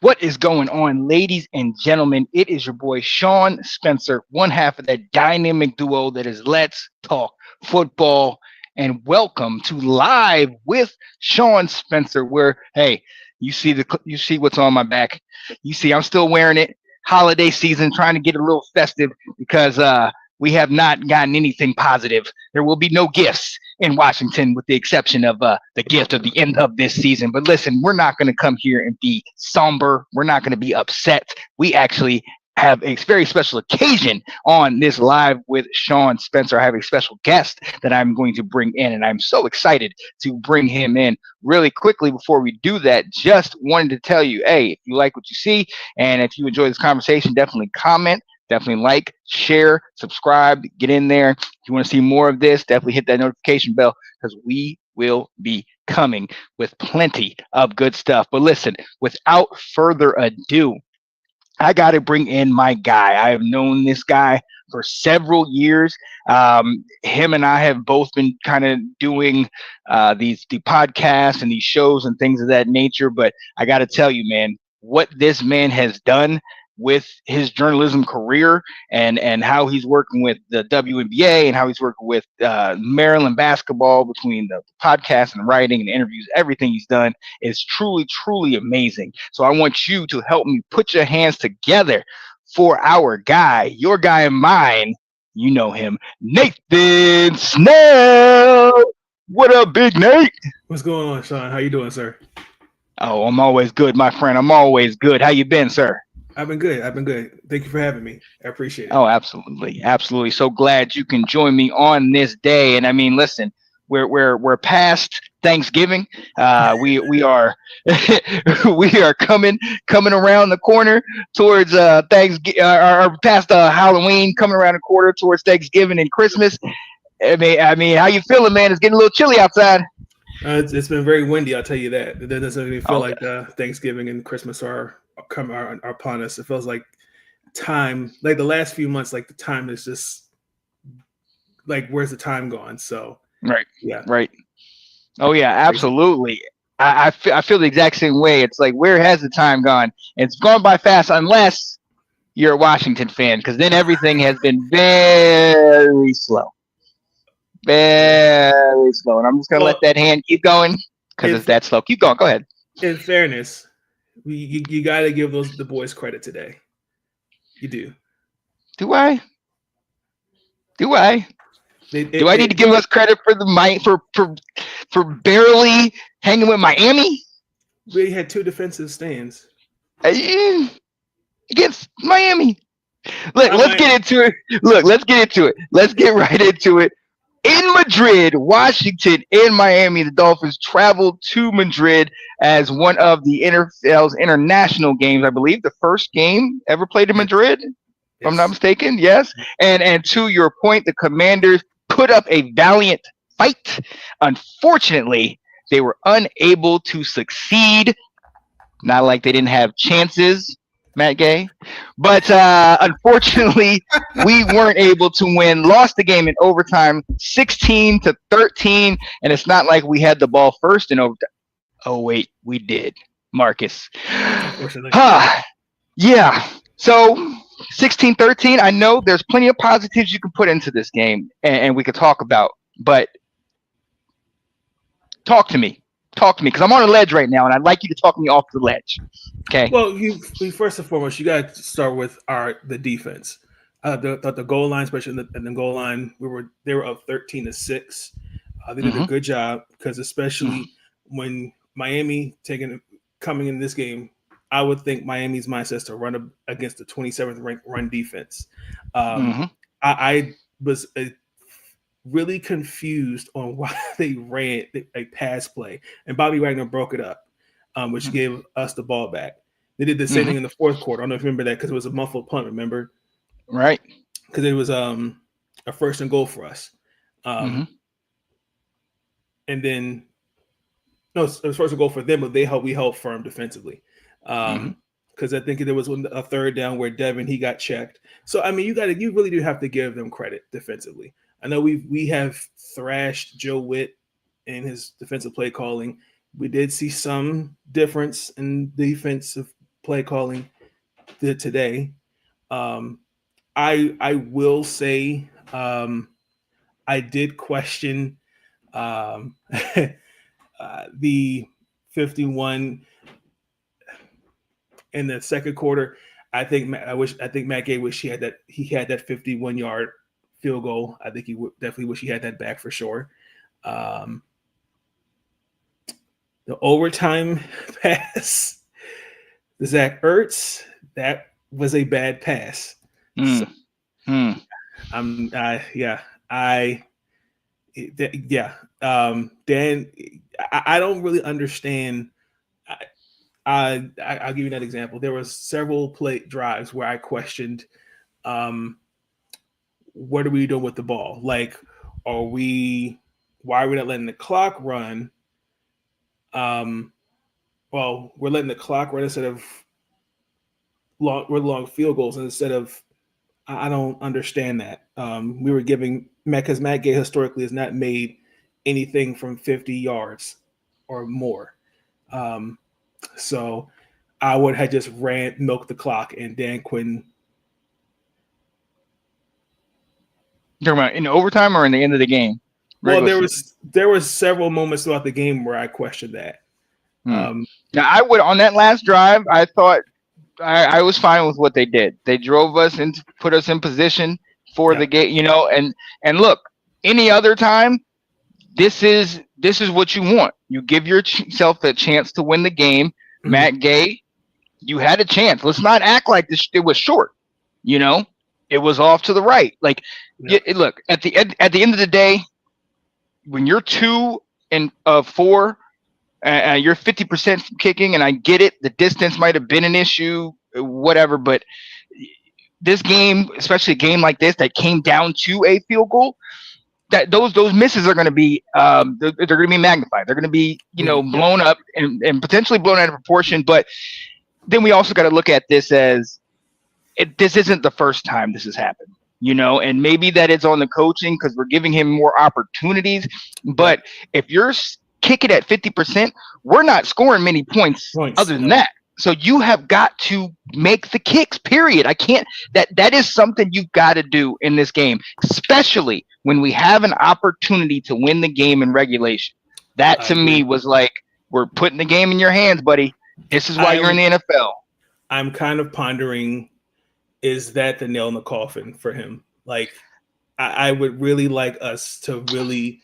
What is going on, ladies and gentlemen? It is your boy Sean Spencer, one half of that dynamic duo that is Let's Talk Football. And welcome to Live with Sean Spencer, where you see what's on my back. You see I'm still wearing it. Holiday season, trying to get a little festive because we have not gotten anything positive. There will be no gifts in Washington, with the exception of the gift of the end of this season. But listen, we're not going to come here and be somber. We're not going to be upset. We actually have a very special occasion on this live with Sean Spencer. I have a special guest that I'm going to bring in, and I'm so excited to bring him in. Really quickly, before we do that, just wanted to tell you, hey, if you like what you see and if you enjoy this conversation, definitely comment. Definitely like, share, subscribe, get in there. If you want to see more of this, definitely hit that notification bell because we will be coming with plenty of good stuff. But listen, without further ado, I got to bring in my guy. I have known this guy for several years. Him and I have both been kind of doing the podcasts and these shows and things of that nature. But I got to tell you, man, what this man has done with his journalism career and how he's working with the WNBA and how he's working with Maryland basketball between the podcast and writing and interviews, everything he's done is truly, truly amazing. So I want you to help me put your hands together for our guy, your guy and mine. You know him, Nathan Snell. What up, Big Nate? What's going on, Sean? How you doing, sir? Oh, I'm always good, my friend. I'm always good. How you been, sir? I've been good. I've been good. Thank you for having me. I appreciate it. Oh, absolutely, absolutely. So glad you can join me on this day. And I mean, listen, we're past Thanksgiving. We are we are coming around the corner towards Thanksgiving, or past Halloween, coming around the corner towards Thanksgiving and Christmas. I mean, how you feeling, man? It's getting a little chilly outside. It's been very windy. I'll tell you that. It doesn't even feel Okay. like Thanksgiving and Christmas are upon us. It feels like time, like the last few months, like the time is just like where's the time gone? So Right. yeah, Right. Oh yeah, crazy. absolutely. I feel the exact same way. It's like, where has the time gone? It's gone by fast unless you're a Washington fan, because then everything has been very slow, Yeah. very slow. And I'm just gonna let Well, that hand keep going because it's if that slow. Keep going. Go ahead. in fairness, you got to give the boys credit today. You do. Do I? Do I? They, Do it, I need to it, give us credit for the for barely hanging with Miami we had two defensive stands. Eh, against Miami? Look, I let's might. get into it. Look, let's get into it. Let's get right into it. In Madrid, Washington, and Miami, the Dolphins traveled to Madrid as one of the NFL's international games. I believe the first game ever played in Yes. Madrid, if I'm not Yes. mistaken. Yes, and to your point, the Commanders put up a valiant fight. Unfortunately, they were unable to succeed. Not like they didn't have chances, Matt Gay, but unfortunately, we weren't able to win. Lost the game in overtime, 16-13, and it's not like we had the ball first in overtime. Oh wait, we did, Marcus. Unfortunately. Yeah. So 16-13. I know there's plenty of positives you can put into this game, and we could talk about, but talk to me. Talk to me, because I'm on a ledge right now, and I'd like you to talk me off the ledge. Okay. Well, first and foremost, you got to start with the defense. The goal line, especially in the goal line, they were up 13-6. They did a Mm-hmm. good job because Mm-hmm. especially when Miami coming in this game, I would think Miami's mindset is to run against the 27th ranked run defense. Um, Mm-hmm. I was really confused on why they ran a pass play, and Bobby Wagner broke it up, which gave us the ball back. They did the same Mm-hmm. thing in the fourth quarter. I don't know if you remember that because it was a muffled punt. Remember, Right. because it was a first and goal for us, Mm-hmm. um, and then no, it was first and goal for them, but we held firm defensively. Mm-hmm. Because I think there was a third down where Devin he got checked. So I mean, you really do have to give them credit defensively. I know we have thrashed Joe Witt in his defensive play calling. We did see some difference in defensive play calling today. I will say I did question the 51 in the second quarter. I think Matt Gay wish he had that 51-yard field goal. I think he would definitely wish he had that back for sure. The overtime pass, the Zach Ertz, that was a bad pass. So, Dan, I don't really understand. I'll give you that example. There was several play drives where I questioned, what are we doing with the ball? Like, why are we not letting the clock run? Well, we're letting the clock run instead of long field goals instead of. I don't understand that. We were giving because Matt Gay historically has not made anything from 50 yards or more. So I would have just milked the clock, and Dan Quinn. You're talking about in overtime or in the end of the game? Well, there was several moments throughout the game where I questioned that. Now I would on that last drive. I thought I was fine with what they did. They drove us and put us in position for the game, and look, any other time, this is what you want. You give yourself a chance to win the game. Mm-hmm. Matt Gay, you had a chance. Let's not act like it was short. It was off to the right. Like, look, at the end of the day, when you're 2 of 4, you're 50% kicking, and I get it. The distance might have been an issue, whatever. But this game, especially a game like this that came down to a field goal, that those misses are going to be they're going to be magnified. They're going to be blown up and potentially blown out of proportion. But then we also got to look at this as this isn't the first time this has happened. And maybe that it's on the coaching because we're giving him more opportunities. But if you're kicking at 50%, we're not scoring many points other than that. So you have got to make the kicks, period. I can't that is something you've got to do in this game, especially when we have an opportunity to win the game in regulation. That to me was like, we're putting the game in your hands, buddy. This is why you're in the NFL. I'm kind of pondering, is that the nail in the coffin for him? Like, I would really like us to really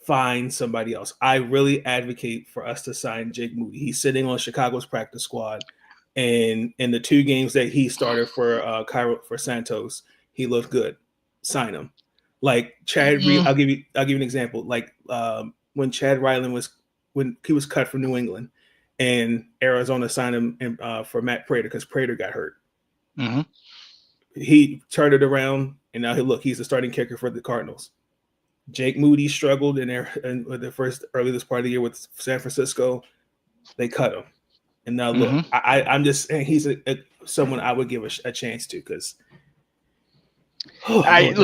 find somebody else. I really advocate for us to sign Jake Moody. He's sitting on Chicago's practice squad, and in the 2 games that he started for Santos, he looked good. Sign him. Like Chad Reed, I'll give you an example. Like when Chad Ryland when he was cut from New England, and Arizona signed him for Matt Prater because Prater got hurt. Mm-hmm. He turned it around, and now he's the starting kicker for the Cardinals. Jake Moody struggled in early this part of the year with San Francisco. They cut him, and now look, I'm just saying he's someone I would give a chance to because. I'm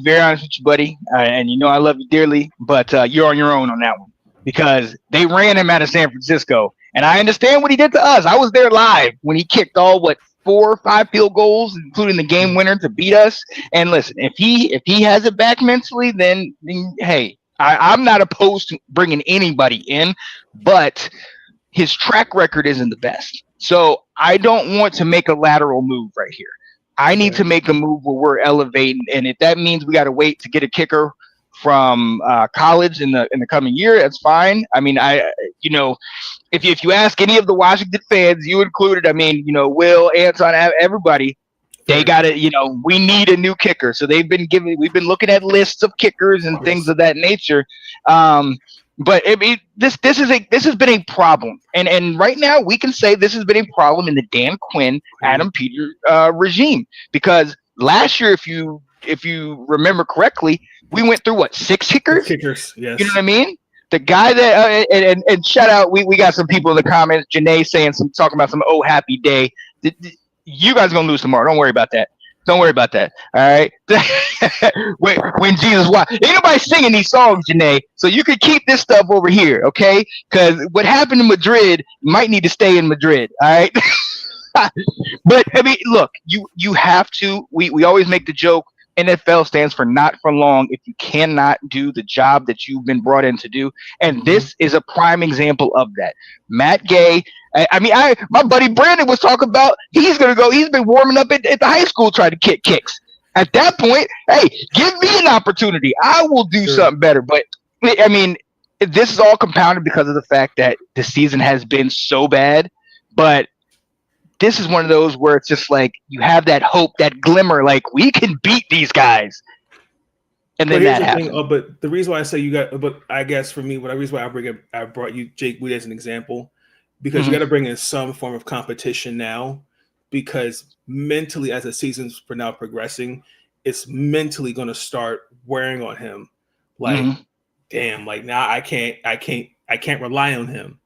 very honest with you, buddy, and I love you dearly, but you're on your own on that one because they ran him out of San Francisco, and I understand what he did to us. I was there live when he kicked 4 or 5 field goals, including the game winner, to beat us. And listen, if he has it back mentally, then hey, I'm not opposed to bringing anybody in, but his track record isn't the best. So I don't want to make a lateral move right here. I need to make a move where we're elevating, and if that means we got to wait to get a kicker from college in the coming year, that's fine. I mean, if you ask any of the Washington fans, you included, Will, Anton, everybody, they got to, we need a new kicker. So we've been looking at lists of kickers and things of that nature. But this has been a problem, and right now we can say this has been a problem in the Dan Quinn, Adam Peter regime, because last year, if you remember correctly, we went through 6 kickers? 6 kickers, yes. You know what I mean? The guy that and shout out, we got some people in the comments, Janae talking about some happy day. You guys are gonna lose tomorrow. Don't worry about that. Don't worry about that. All right. when Jesus walked, ain't nobody singing these songs, Janae. So you can keep this stuff over here, okay? Because what happened in Madrid might need to stay in Madrid. All right. But I mean, look, you have to. We always make the joke. NFL stands for not for long. If you cannot do the job that you've been brought in to do, and this is a prime example of that. Matt Gay. My buddy Brandon was talking about he's gonna go. He's been warming up at the high school trying to kick kicks. At that point, hey, give me an opportunity. I will do something better. But I mean, this is all compounded because of the fact that the season has been so bad. But this is one of those where it's just like you have that hope, that glimmer, like we can beat these guys. And then that happens. But the reason why I say but I guess for me, the reason why I brought you Jake Wood as an example, because you got to bring in some form of competition now, because mentally, as the season's now progressing, it's mentally going to start wearing on him. Like, damn, like now I can't rely on him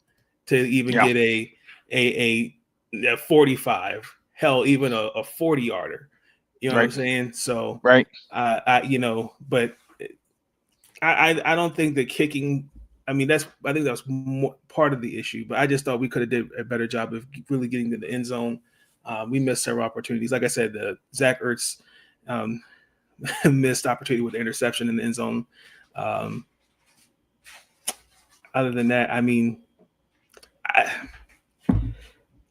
to even get a 45, hell, even a 40-yarder. You know what I'm saying? So, but I don't think the kicking. I think that was more part of the issue, but I just thought we could have did a better job of really getting to the end zone. We missed several opportunities. Like I said, the Zach Ertz missed opportunity with the interception in the end zone. Other than that, I mean,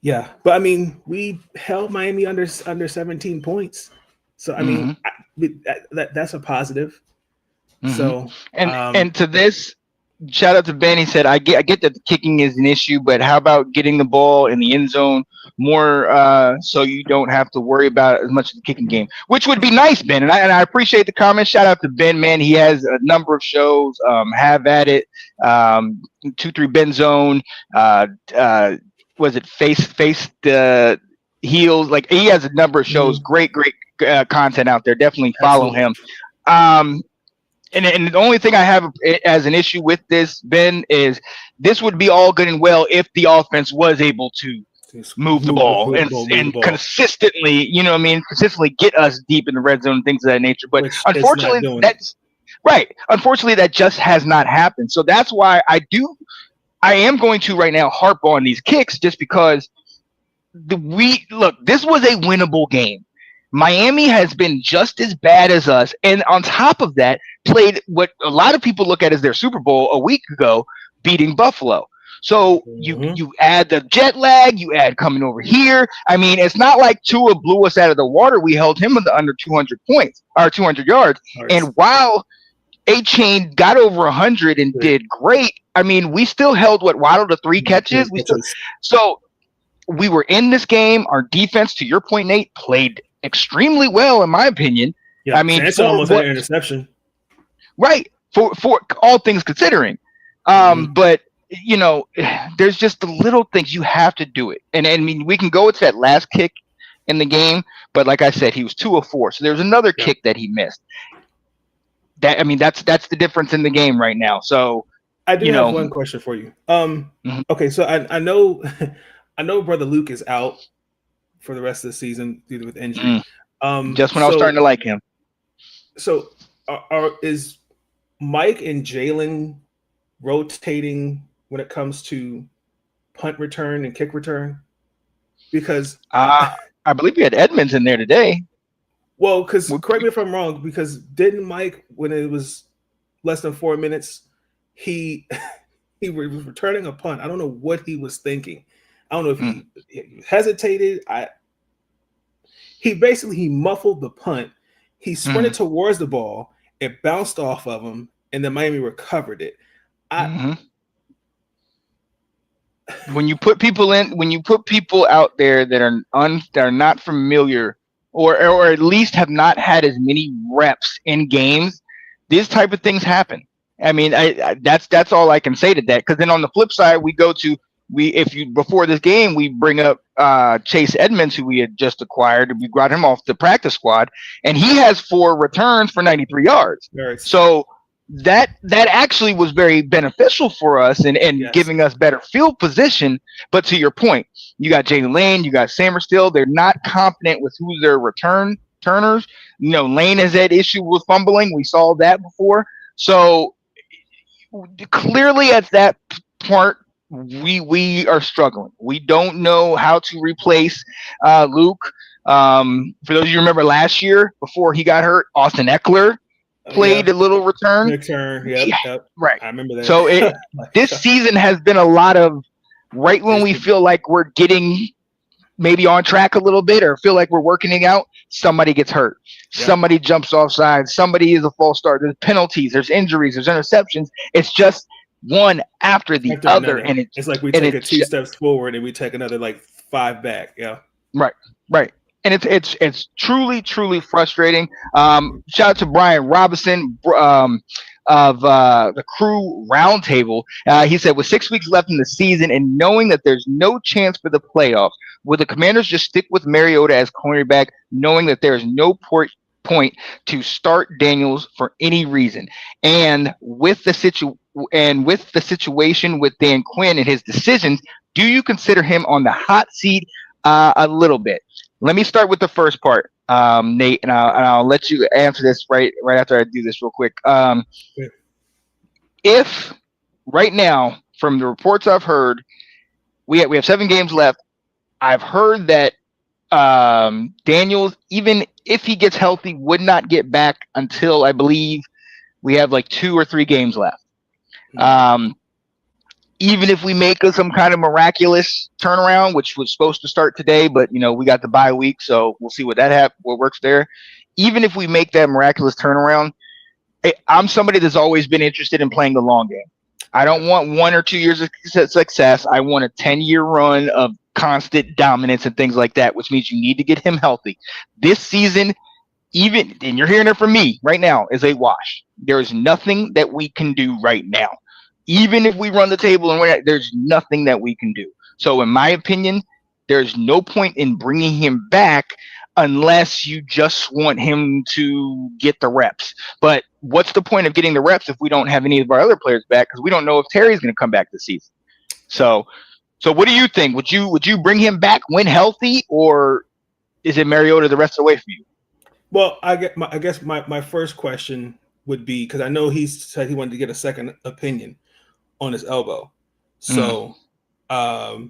but I mean, we held Miami under 17 points. So I mean, that's a positive. So and to this, shout out to Ben. He said, I get that the kicking is an issue, but how about getting the ball in the end zone more so you don't have to worry about as much of the kicking game, which would be nice, Ben. And I appreciate the comment. Shout out to Ben, man. He has a number of shows. Have at it. 2-3 Ben Zone. Was it face the heels? Like, he has a number of shows. Great content out there. Definitely follow him. And the only thing I have as an issue with this, Ben, is this would be all good and well if the offense was able to move the ball and consistently, you know what I mean, consistently get us deep in the red zone and things of that nature. But unfortunately, that's right. Unfortunately, that just has not happened. So that's why I am going to right now harp on these kicks, just because this was a winnable game. Miami has been just as bad as us, and on top of that, played what a lot of people look at as their Super Bowl a week ago, beating Buffalo. So you add the jet lag, you add coming over here. I mean, it's not like Tua blew us out of the water. We held him under 200 points or 200 yards. And while A-Chain got over 100 and did great, I mean, we still held Waddle to 3 catches. So we were in this game. Our defense, to your point, Nate, played extremely well, in my opinion. Yeah, I mean, almost had an interception. Right. For all things considering. But you know, there's just the little things you have to do it. And I mean, we can go to that last kick in the game, but like I said, he was 2 of 4. So there's another kick that he missed. That's the difference in the game right now. So I do have one question for you. Okay, so I know Brother Luke is out for the rest of the season due to injury. Just when I was starting to like him. So is Mike and Jalen rotating when it comes to punt return and kick return? Because I believe we had Edmonds in there today. Well, because correct me if I'm wrong, because didn't Mike, when it was less than 4 minutes, he was returning a punt. I don't know what he was thinking. I don't know if he hesitated. He muffled the punt. He sprinted towards the ball. It bounced off of him, and then Miami recovered it. When you put people out there that are not familiar, or at least have not had as many reps in games, these type of things happen. I mean, that's all I can say to that. Because then on the flip side, before this game, we bring up Chase Edmonds, who we had just acquired. We brought him off the practice squad, and he has 4 returns for 93 yards. Right. So that actually was very beneficial for us and giving us better field position. But to your point, you got Jalen Lane, you got Sammer still. They're not confident with who their return returners. Lane has had issue with fumbling. We saw that before. So clearly at that part, we are struggling. We don't know how to replace Luke. For those of you who remember last year before he got hurt, Austin Eckler played Yeah. a little return. Return. Yeah, Yep. right. I remember So that. this season has been a lot of right when we feel like we're getting maybe on track a little bit or feel like we're working it out, somebody gets hurt. Yep. Somebody jumps offside. Somebody is a false start. There's penalties. There's injuries. There's interceptions. It's just one after the other, another. and It's like we take it 2 steps forward and we take another like 5 back. Yeah. right. And it's truly frustrating. Shout out to Brian Robinson of the Crew Roundtable. He said, with 6 weeks left in the season and knowing that there's no chance for the playoffs, would the Commanders just stick with Mariota as cornerback, knowing that there is no point to start Daniels for any reason? And with the situation with Dan Quinn and his decisions, do you consider him on the hot seat a little bit? Let me start with the first part, Nate, and I'll let you answer this right after I do this real quick. If right now, from the reports I've heard, we have 7 games left. I've heard that Daniels, even if he gets healthy, would not get back until I believe we have like 2 or 3 games left. Even if we make some kind of miraculous turnaround, which was supposed to start today, but we got the bye week, so we'll see what works there. Even if we make that miraculous turnaround, I'm somebody that's always been interested in playing the long game. I don't want 1 or 2 years of success. I want a 10-year run of constant dominance and things like that, which means you need to get him healthy. This season, and you're hearing it from me right now, is a wash. There is nothing that we can do right now. Even if we run the table and there's nothing that we can do. So in my opinion, there's no point in bringing him back unless you just want him to get the reps. But what's the point of getting the reps if we don't have any of our other players back? Because we don't know if Terry's going to come back this season. So what do you think? Would you bring him back when healthy, or is it Mariota the rest of the way for you? Well, I guess my first question would be, because I know he said he wanted to get a second opinion on his elbow. So that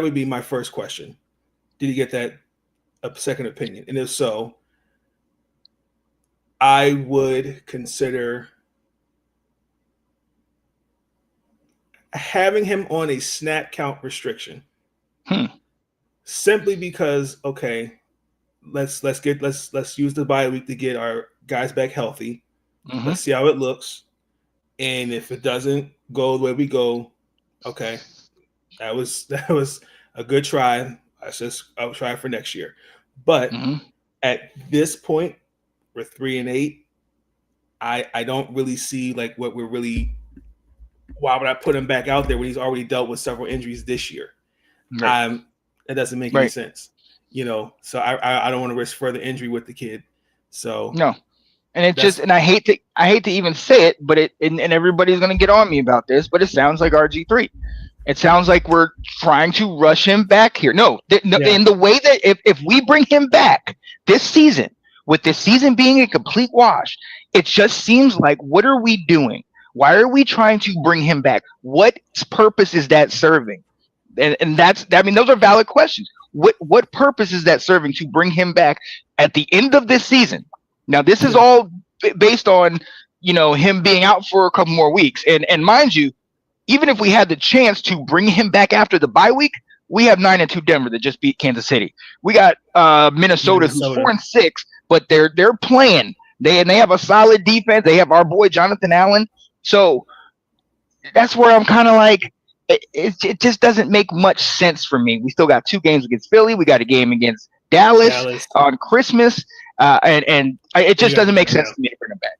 would be my first question. Did he get a second opinion? And if so, I would consider having him on a snap count restriction. Simply because, okay, let's use the bye week to get our guys back healthy. Let's see how it looks. And if it doesn't go the way we go, okay, that was a good try. I'll try for next year. But at this point, we're 3-8. I don't really see like what we're really. Why would I put him back out there when he's already dealt with several injuries this year? Right. That doesn't make any sense. So I don't want to risk further injury with the kid. So no. And it's just, and I hate to even say it, but and everybody's going to get on me about this, but it sounds like RG3. It sounds like we're trying to rush him back here. No, in the way that if we bring him back this season, with this season being a complete wash, it just seems like, what are we doing? Why are we trying to bring him back? What purpose is that serving? And those are valid questions. What purpose is that serving to bring him back at the end of this season? Now, this is all based on, him being out for a couple more weeks. And mind you, even if we had the chance to bring him back after the bye week, we have 9-2 Denver that just beat Kansas City. We got Minnesota, who's 4-6, but they're playing. They have a solid defense. They have our boy Jonathan Allen. So that's where I'm kind of like, it just doesn't make much sense for me. We still got 2 games against Philly. We got a game against Dallas. On Christmas. And it just doesn't make sense to me to bring him back.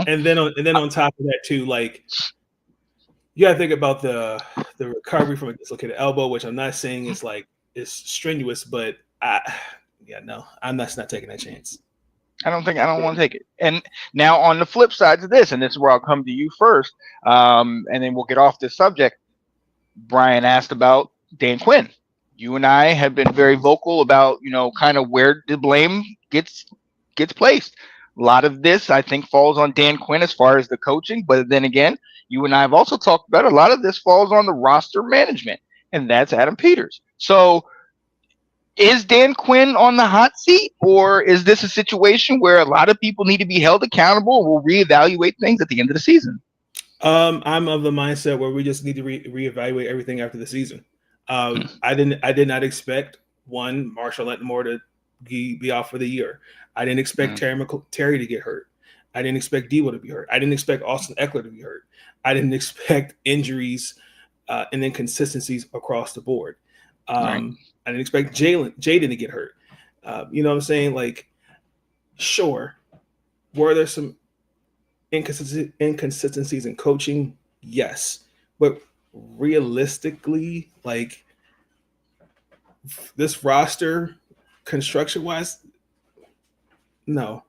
And then on top of that too, like, you gotta think about the recovery from a dislocated elbow, which I'm not saying is strenuous, but I'm not taking that chance. I don't want to take it. And now on the flip side to this, and this is where I'll come to you first, and then we'll get off this subject. Brian asked about Dan Quinn. You and I have been very vocal about, kind of where the blame gets placed. A lot of this, I think, falls on Dan Quinn as far as the coaching, but then again, you and I have also talked about a lot of this falls on the roster management, and that's Adam Peters. So, is Dan Quinn on the hot seat, or is this a situation where a lot of people need to be held accountable? And we'll reevaluate things at the end of the season. I'm of the mindset where we just need to reevaluate everything after the season. Hmm. I did not expect Marshall Letmore to be off for the year. I didn't expect Hmm. Terry to get hurt. I didn't expect Debo to be hurt. I didn't expect Austin Eckler to be hurt. I didn't expect injuries and inconsistencies across the board. Right. I didn't expect Jaden to get hurt. You know what I'm saying? Like, sure, were there some inconsistencies in coaching? Yes, but realistically, like this roster construction wise, no.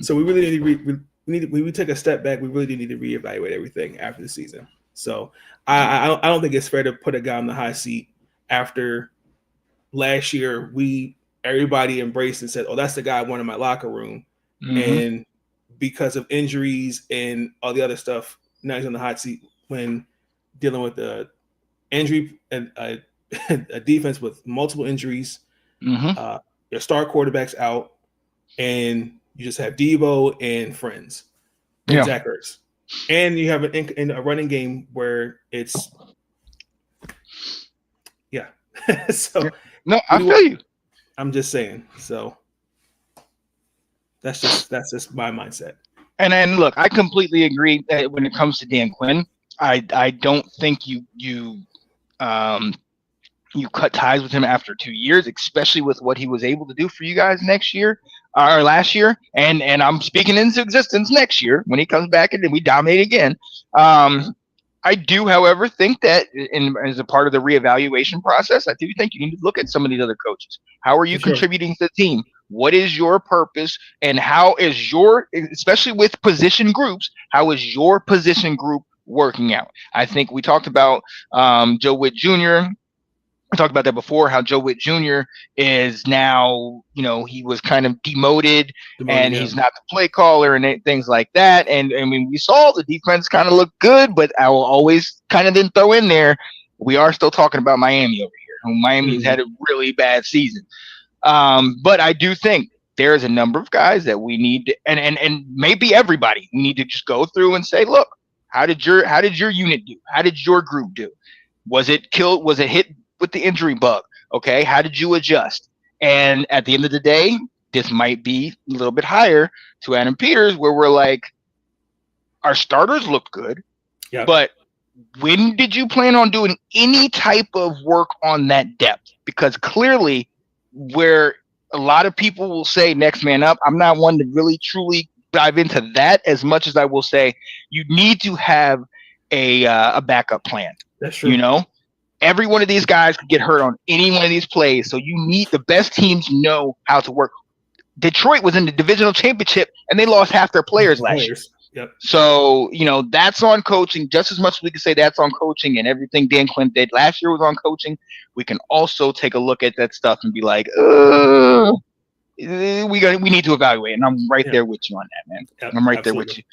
So we really need to we take a step back. We really need to reevaluate everything after the season. So I don't think it's fair to put a guy on the high seat after last year. Everybody embraced and said, "Oh, that's the guy I want in my locker room," Hmm. and because of injuries and all the other stuff, now he's on the hot seat when dealing with the injury and a defense with multiple injuries. Hmm. Your star quarterback's out, and you just have Debo and friends and Yeah. Zach Ertz, and you have a running game where it's yeah. Yeah. So No, what I do feel you. I'm just saying. So that's just my mindset. And look, I completely agree that when it comes to Dan Quinn, I don't think um you cut ties with him after 2 years, especially with what he was able to do for you guys next year or last year. And I'm speaking into existence next year when he comes back and then we dominate again. Um, I do, however, think that as a part of the reevaluation process, I do think you need to look at some of these other coaches. How are For you sure. contributing to the team? What is your purpose? And how is especially with position groups, how is your position group working out? I think we talked about Joe Witt Jr. We talked about that before, how Joe Witt Jr. is now, he was kind of demoted Demoted, and yeah. he's not the play caller and things like that. And I mean, we saw the defense kind of look good, but I will always kind of then throw in there, we are still talking about Miami over here, who Miami has Mm-hmm. had a really bad season. But I do think there's a number of guys that we need to, and maybe everybody, we need to just go through and say, look, how did your unit do? How did your group do? Was it killed? Was it hit with the injury bug? Okay, how did you adjust? And at the end of the day, this might be a little bit higher to Adam Peters, where we're like, our starters look good, Yep. but when did you plan on doing any type of work on that depth? Because clearly, where a lot of people will say next man up, I'm not one to really truly dive into that as much as I will say you need to have a backup plan. That's You true. know, every one of these guys could get hurt on any one of these plays, so you need the best teams know how to work. Detroit was in the divisional championship and they lost half their players last year. Players. Yep. So, that's on coaching just as much as we can say that's on coaching, and everything Dan Quinn did last year was on coaching. We can also take a look at that stuff and be like, we need to evaluate. And I'm right Yeah. there with you on that, man. Yep. I'm right there with Absolutely.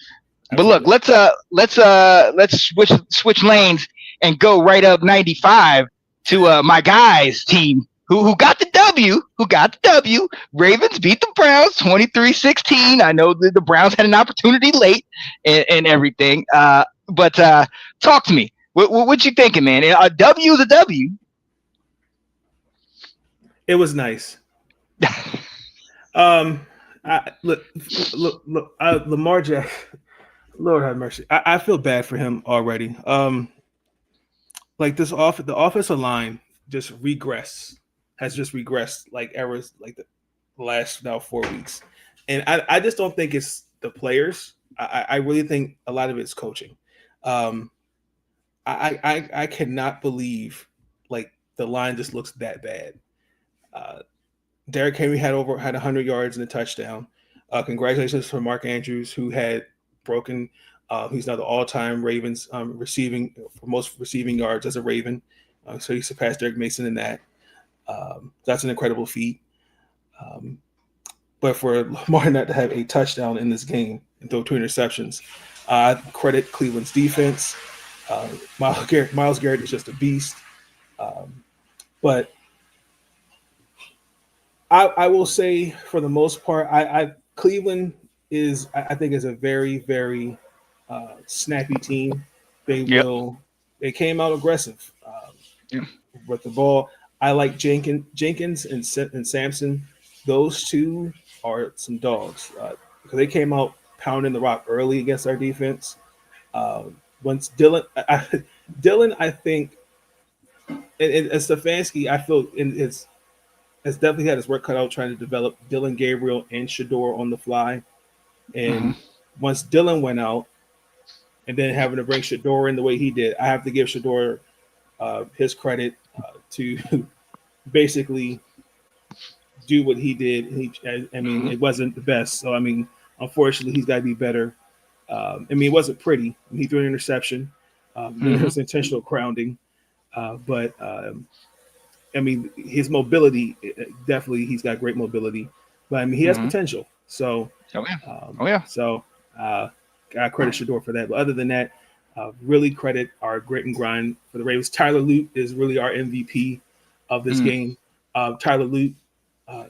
you. But look, Absolutely. let's switch lanes and go right up 95 to my guys team who got the W, Ravens beat the Browns 23-16. I know the Browns had an opportunity late and everything. But talk to me. What you thinking, man? A W is a W. It was nice. Um, look, Lamar Jackson. Lord have mercy. I feel bad for him already. Like the offensive line just has just regressed like ever like the last now 4 weeks, and I just don't think it's the players. I really think a lot of it's coaching. Um, I cannot believe like the line just looks that bad. Uh, Derrick Henry had 100 yards and a touchdown. Congratulations for Mark Andrews, who had broken. He's now the all-time Ravens receiving for most receiving yards as a Raven. So he surpassed Derrick Mason in that. That's an incredible feat. Um, but for Lamar not to have a touchdown in this game and throw 2 interceptions, credit Cleveland's defense. Miles Garrett is just a beast. Um, but I will say, for the most part, Cleveland is, I think, is a very, very snappy team. They Yep. will. They came out aggressive Yeah. with the ball. I like Jenkins and Sampson. Those two are some dogs because they came out pounding the rock early against our defense. Once Dylan, I think, and Stefanski, I feel has definitely had his work cut out trying to develop Dylan Gabriel and Shador on the fly. Hmm. And once Dylan went out, and then having to bring Shador in the way he did, I have to give Shador his credit to basically do what he did. I mean, Hmm. it wasn't the best. So, I mean, unfortunately, he's got to be better. I mean, it wasn't pretty. He threw an interception. Then there Hmm. was intentional grounding. But I mean, his mobility, definitely, he's got great mobility. But I mean, he has Hmm. potential. So, Oh yeah. um, Oh yeah. so I credit Shador for that. But other than that, really credit our grit and grind for the Ravens. Tyler Lute is really our MVP of this Mm. game. Tyler Lute, uh,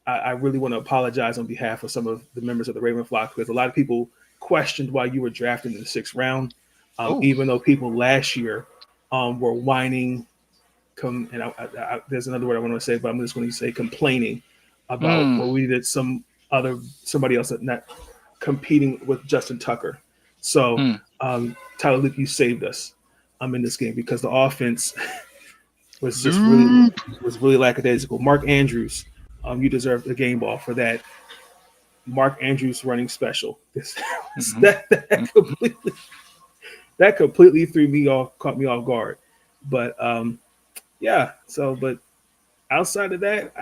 I really want to apologize on behalf of some of the members of the Raven flock because a lot of people questioned why you were drafted in the 6th round, Oh. even though people last year were whining. And there's another word I want to say, but I'm just going to say complaining about Mm. what we did. Somebody else that not competing with Justin Tucker. So Mm. Tyler Luke, you saved us in this game because the offense Loop. was really lackadaisical. Mark Andrews, you deserve the game ball for that. Mark Andrews running special. Hmm. that, that completely that completely threw me off, caught me off guard. But yeah. So, but outside of that,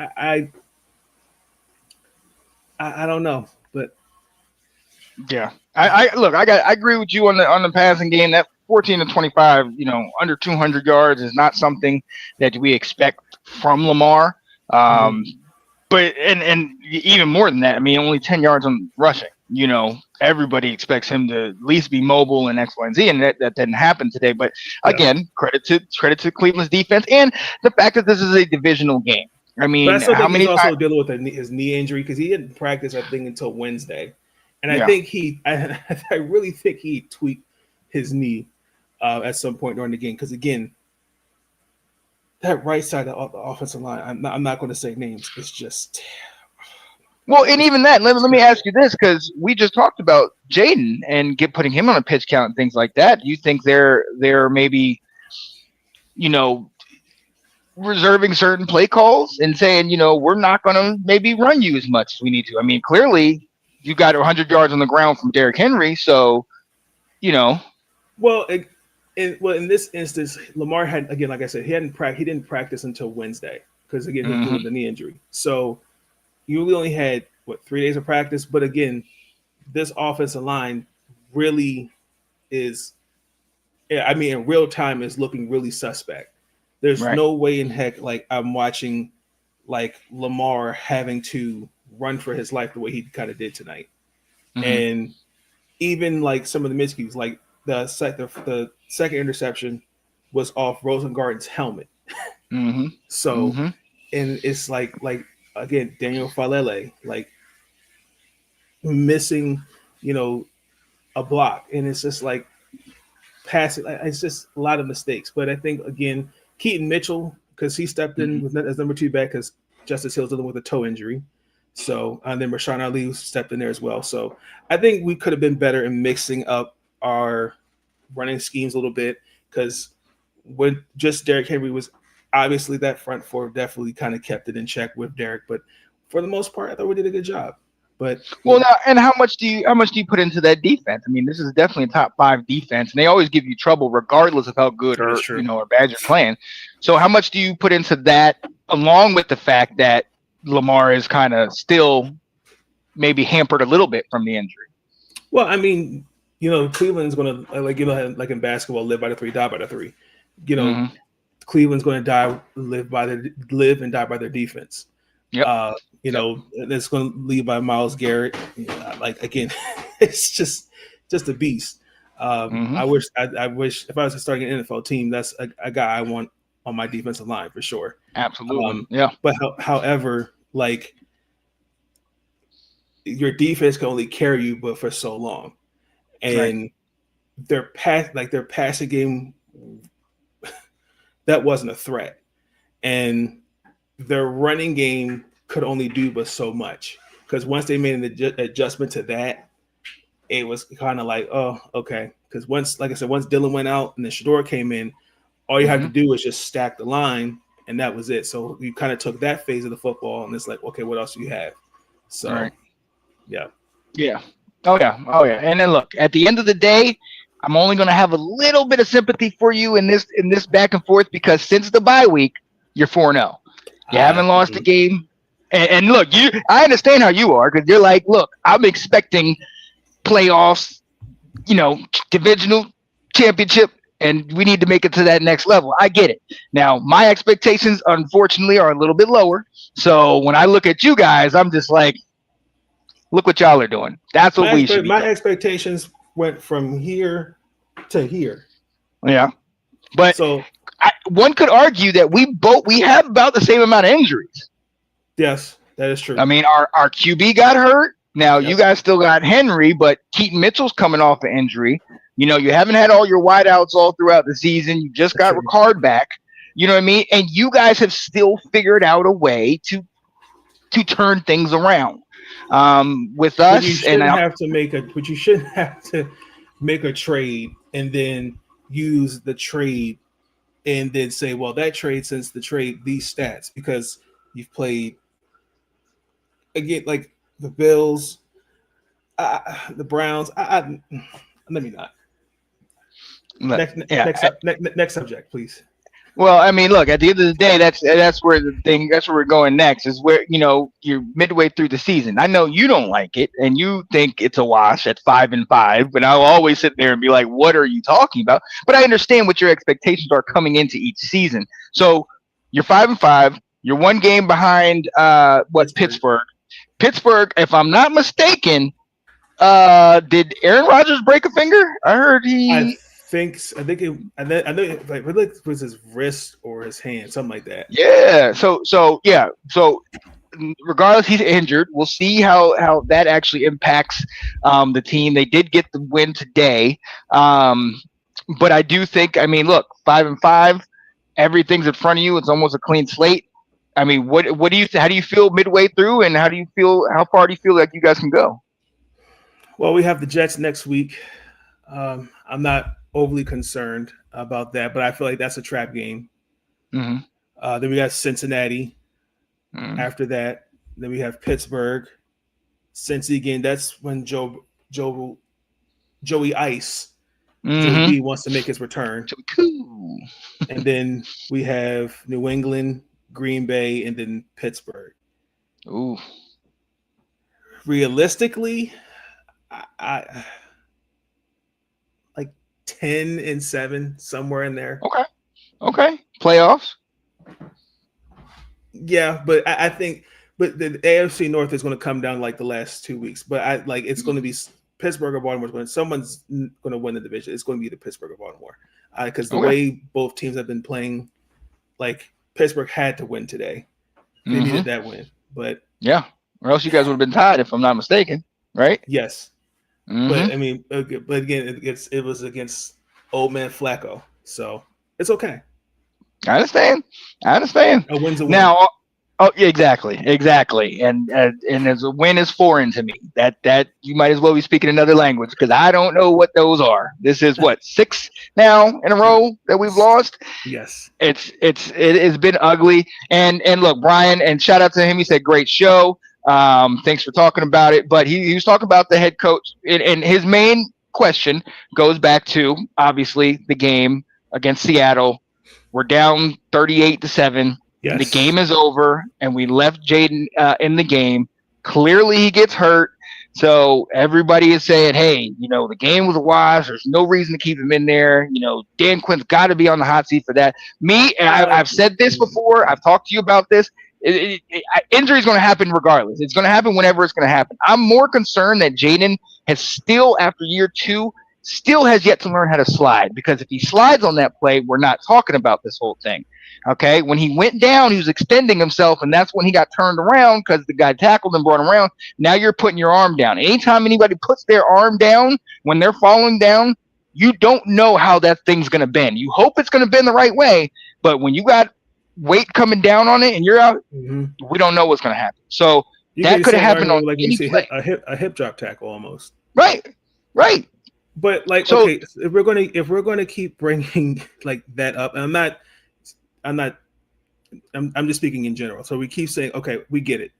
I don't know. But Yeah. I look. I agree with you on the passing game. That 14 to 25, under 200 yards is not something that we expect from Lamar. mhm, Um, but and even more than that, I mean, only 10 yards on rushing. Everybody expects him to at least be mobile and X, Y, and Z, and that didn't happen today. But yeah. again, credit to Cleveland's defense and the fact that this is a divisional game. I But I mean, still how think he's many times? also dealing with his knee injury because he didn't practice, I think, until Wednesday. And I Yeah. think I really think he tweaked his knee at some point during the game. Because again, that right side of the offensive line, I'm not going to say names. It's just, Well, and it's even that, let me terrible. ask you this, because we just talked about Jaden and putting him on a pitch count and things like that. Do you think they're maybe, you know, reserving certain play calls and saying, we're not going to maybe run you as much as we need to? I mean, clearly you got 100 yards on the ground from Derrick Henry, so you know. Well, in this instance, Lamar had, again, like I said, he didn't practice until Wednesday because again he was dealing Hmm. with the knee injury. So you really only had 3 days of practice. But again, this offensive line really is, yeah, I mean, in real time is looking really suspect. There's Right. no way in heck like I'm watching like Lamar having to run for his life the way he kind of did tonight. Hmm. And even like some of the miscues, like the second interception was off Rosengarten's helmet. Hmm. So, Hmm. and it's like again Daniel Falele like missing, you know, a block, and it's just like passing. It's just a lot of mistakes. But I think again, Keaton Mitchell, because he stepped in Hmm. with as number 2 back because Justice Hill's dealing with a toe injury. So and then Rashawn Ali stepped in there as well. So I think we could have been better in mixing up our running schemes a little bit because when just Derrick Henry was obviously that front four definitely kind of kept it in check with Derrick. But for the most part, I thought we did a good job. But Well, now, and how much do you put into that defense? I mean, this is definitely a top five defense, and they always give you trouble regardless of how good that is or true. or bad you're playing. So, how much do you put into that, along with the fact that Lamar is kind of still maybe hampered a little bit from the injury? Well, I mean, Cleveland's going to like like in basketball, live by the three, die by the three. You know, Hmm. Cleveland's going to live and die by their defense. Yep. It's going to lead by Myles Garrett. Like again, it's just a beast. I wish if I was starting an NFL team, that's a guy I want on my defensive line for sure. Absolutely. Yeah. But however, like your defense can only carry you but for so long, and their passing game, that wasn't a threat, and their running game could only do but so much, because once they made an adjustment to that, it was kind of like, oh, okay. Because once Dillon went out and then Shador came in, all you had to do was just stack the line, and that was it. So you kind of took that phase of the football, and it's like, okay, what else do you have? So, yeah. Oh, yeah. And then look, at the end of the day, I'm only going to have a little bit of sympathy for you in this back and forth, because since the bye week, you're 4-0. You haven't lost a game. And look, I understand how you are, because you're like, look, I'm expecting playoffs, divisional championship, and we need to make it to that next level. I get it. Now, my expectations, unfortunately, are a little bit lower. So when I look at you guys, I'm just like, look what y'all are doing. That's what we should be doing. My expectations went from here to here. Yeah. But so one could argue that we have about the same amount of injuries. Yes, that is true. I mean, our QB got hurt. Now, you guys still got Henry, but Keaton Mitchell's coming off an injury. You haven't had all your wideouts all throughout the season. You just got Ricard back. You know what I mean? And you guys have still figured out a way to turn things around. With us, you shouldn't have to make a trade and then use the trade and then say, well, that trade, since the trade, these stats, because you've played again, like the Bills, the Browns. Let me not. Next subject, please. Well, I mean, look, at the end of the day, that's where we're going next, is where, you're midway through the season. I know you don't like it and you think it's a wash at 5-5, but I'll always sit there and be like, what are you talking about? But I understand what your expectations are coming into each season. So you're 5-5, you're one game behind Pittsburgh. Pittsburgh, if I'm not mistaken, did Aaron Rodgers break a finger? I heard he. I know it was his wrist or his hand, something like that. Yeah. So regardless, he's injured. We'll see how that actually impacts the team. They did get the win today, but I do think. I mean, look, 5-5, everything's in front of you. It's almost a clean slate. I mean, what do you? How do you feel midway through, and how far do you feel like you guys can go? Well, we have the Jets next week. I'm not overly concerned about that, but I feel like that's a trap game. Then we got Cincinnati. After that, then we have Pittsburgh, Cincy again. That's when Joey Ice, Joey B wants to make his return. And then we have New England, Green Bay, and then Pittsburgh. Ooh. Realistically, I 10-7, somewhere in there. Okay. Playoffs. Yeah, but I think, but the AFC North is going to come down like the last 2 weeks. But it's going to be Pittsburgh or Baltimore. Someone's going to win the division. It's going to be the Pittsburgh or Baltimore, because the way both teams have been playing, like Pittsburgh had to win today. They needed that win, but or else you guys would have been tied, if I'm not mistaken, right? Yes. But I mean, but again, it was against old man Flacco, so it's okay. I understand. A win's a win. Now, yeah, exactly, and as a win is foreign to me. That you might as well be speaking another language, because I don't know what those are. This is what, 6 now in a row that we've lost. Yes, it has been ugly. And look, Brian, and shout out to him. He said great show. Thanks for talking about it. But he was talking about the head coach, and his main question goes back to, obviously, the game against Seattle. We're down 38-7. Yes. The game is over, and we left Jaden in the game. Clearly, he gets hurt. So everybody is saying, hey, the game was a wash. There's no reason to keep him in there. Dan Quinn's got to be on the hot seat for that. Me, and I've said this before. I've talked to you about this. Injury is going to happen regardless. It's going to happen whenever it's going to happen. I'm more concerned that Jaden has still, after year 2, still has yet to learn how to slide, because if he slides on that play, we're not talking about this whole thing. Okay, when he went down, he was extending himself, and that's when he got turned around because the guy tackled and brought him around. Now you're putting your arm down. Anytime anybody puts their arm down when they're falling down, you don't know how that thing's going to bend. You hope it's going to bend the right way, but when you got weight coming down on it and you're out, we don't know what's going to happen. So that could have happened on like any play. A hip drop tackle almost. Right. But okay, if we're gonna keep bringing like that up, and I'm just speaking in general. So we keep saying, okay, we get it.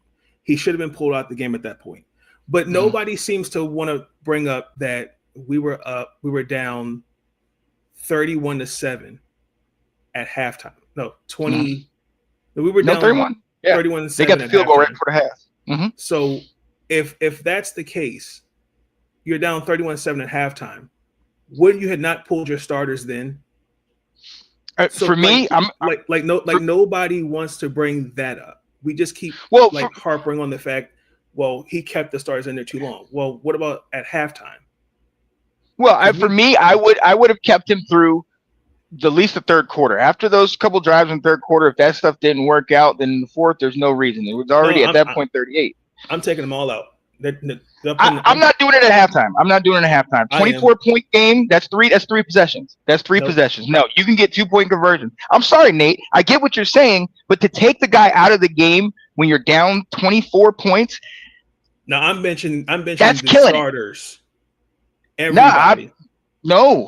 He should have been pulled out the game at that point. But nobody seems to want to bring up that we were down 31-7 at halftime. No, 20. We were down 31. Yeah. 31-7. They got the field goal right before the half. So if that's the case, you're down 31-7 at halftime. Would you had not pulled your starters then? So for me, nobody wants to bring that up. We just keep harping on the fact, well, he kept the starters in there too long. Well, what about at halftime? Well, for me, I would have kept him through at least the third quarter. After those couple drives in the third quarter, if that stuff didn't work out, then in the fourth, there's no reason. It was already at that point 38. I'm taking them all out. I'm not doing it at halftime. 24-point game. That's three possessions. Possessions. No, you can get 2-point conversions. I'm sorry, Nate. I get what you're saying, but to take the guy out of the game when you're down 24 points. Now I'm mentioning that's the killing starters. Everybody. No,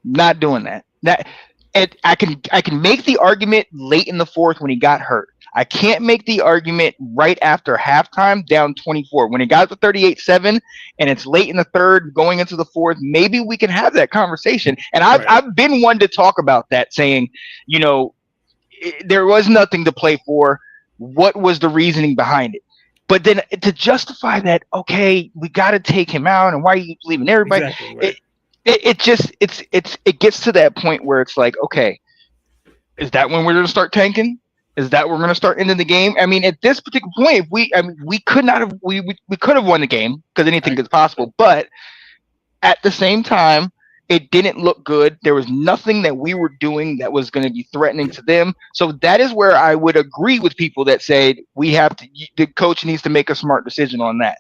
not doing that. I can make the argument late in the fourth when he got hurt. I can't make the argument right after halftime down 24. When it got to 38-7 and it's late in the third going into the fourth, maybe we can have that conversation. And I've been one to talk about that, saying, there was nothing to play for. What was the reasoning behind it? But then to justify that, okay, we got to take him out, and why are you leaving everybody? Exactly, right. It gets to that point where it's like, okay, is that when we're going to start tanking? Is that we're going to start ending the game? I mean, at this particular point, we could not have we could have won the game because anything is possible. But at the same time, it didn't look good. There was nothing that we were doing that was going to be threatening to them. So that is where I would agree with people that say the coach needs to make a smart decision on that.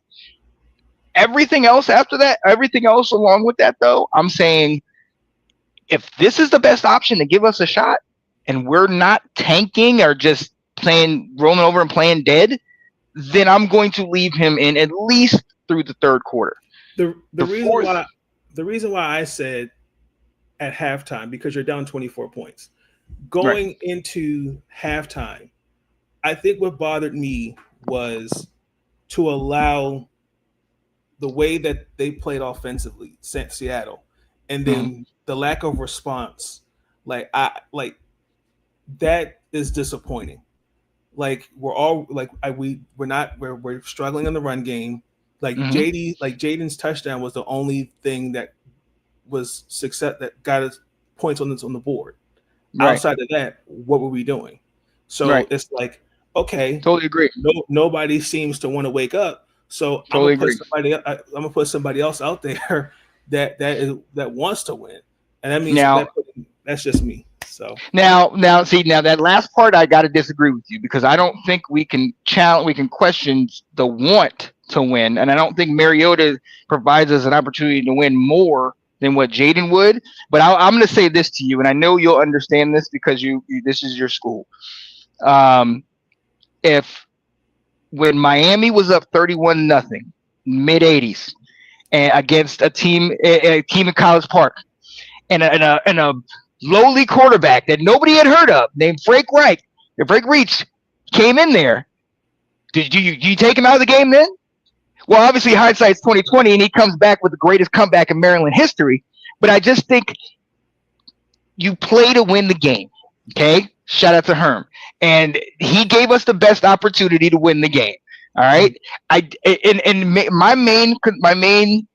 Everything else after that, everything else along with that, though, I'm saying if this is the best option to give us a shot, and we're not tanking or just rolling over and playing dead, then I'm going to leave him in at least through the third quarter. The reason why I said at halftime, because you're down 24 points. Going into halftime, I think what bothered me was to allow the way that they played offensively, Seattle, and then the lack of response. That is disappointing. Like we're struggling in the run game. Like Jaden's touchdown was the only thing that was success that got us points on the board. Right. Outside of that, what were we doing? So it's like, okay, totally agree. Nobody seems to want to wake up. So I'm gonna put somebody else out there that wants to win, and that means that's just me. So now that last part I got to disagree with you, because I don't think we can question the want to win, and I don't think Mariota provides us an opportunity to win more than what Jaden would. But I'm going to say this to you, and I know you'll understand this because this is your school. If when Miami was up 31-0, mid 80s, and against a team in College Park, and a lowly quarterback that nobody had heard of named Frank Reich came in there, did you take him out of the game then? Well, obviously hindsight's 2020, and he comes back with the greatest comeback in Maryland history. But I just think you play to win the game. Okay, shout out to Herm, and he gave us the best opportunity to win the game. All right. My main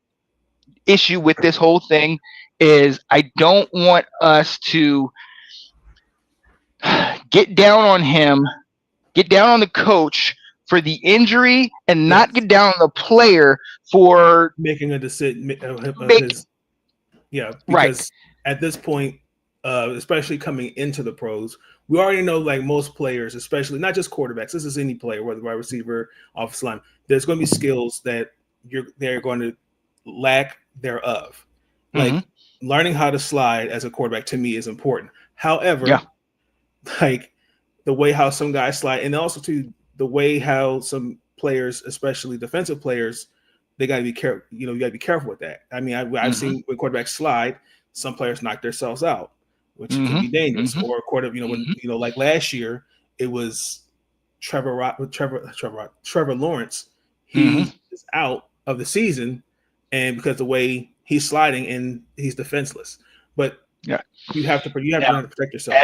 issue with this whole thing is I don't want us to get down on him, get down on the coach for the injury, and not Yes, get down on the player for making a decision of make his. Yeah, right. because at this point, especially coming into the pros, we already know like most players, especially not just quarterbacks. This is any player, whether wide receiver, offensive line. There's going to be skills that they're going to lack thereof. Hmm. Like learning how to slide as a quarterback to me is important. Yeah. However, like the way how some guys slide, and also to the way how some players, especially defensive players, they got to be careful. You know, you got to be careful with that. I mean, I've Hmm. seen when quarterbacks slide, some players knock themselves out, which can Hmm. be dangerous. Hmm. Or quarter, when Hmm. like last year, it was Trevor Lawrence. Hmm. He is out of the season, and because the way he's sliding and he's defenseless, but Yeah. you have to Now, learn to protect yourself. But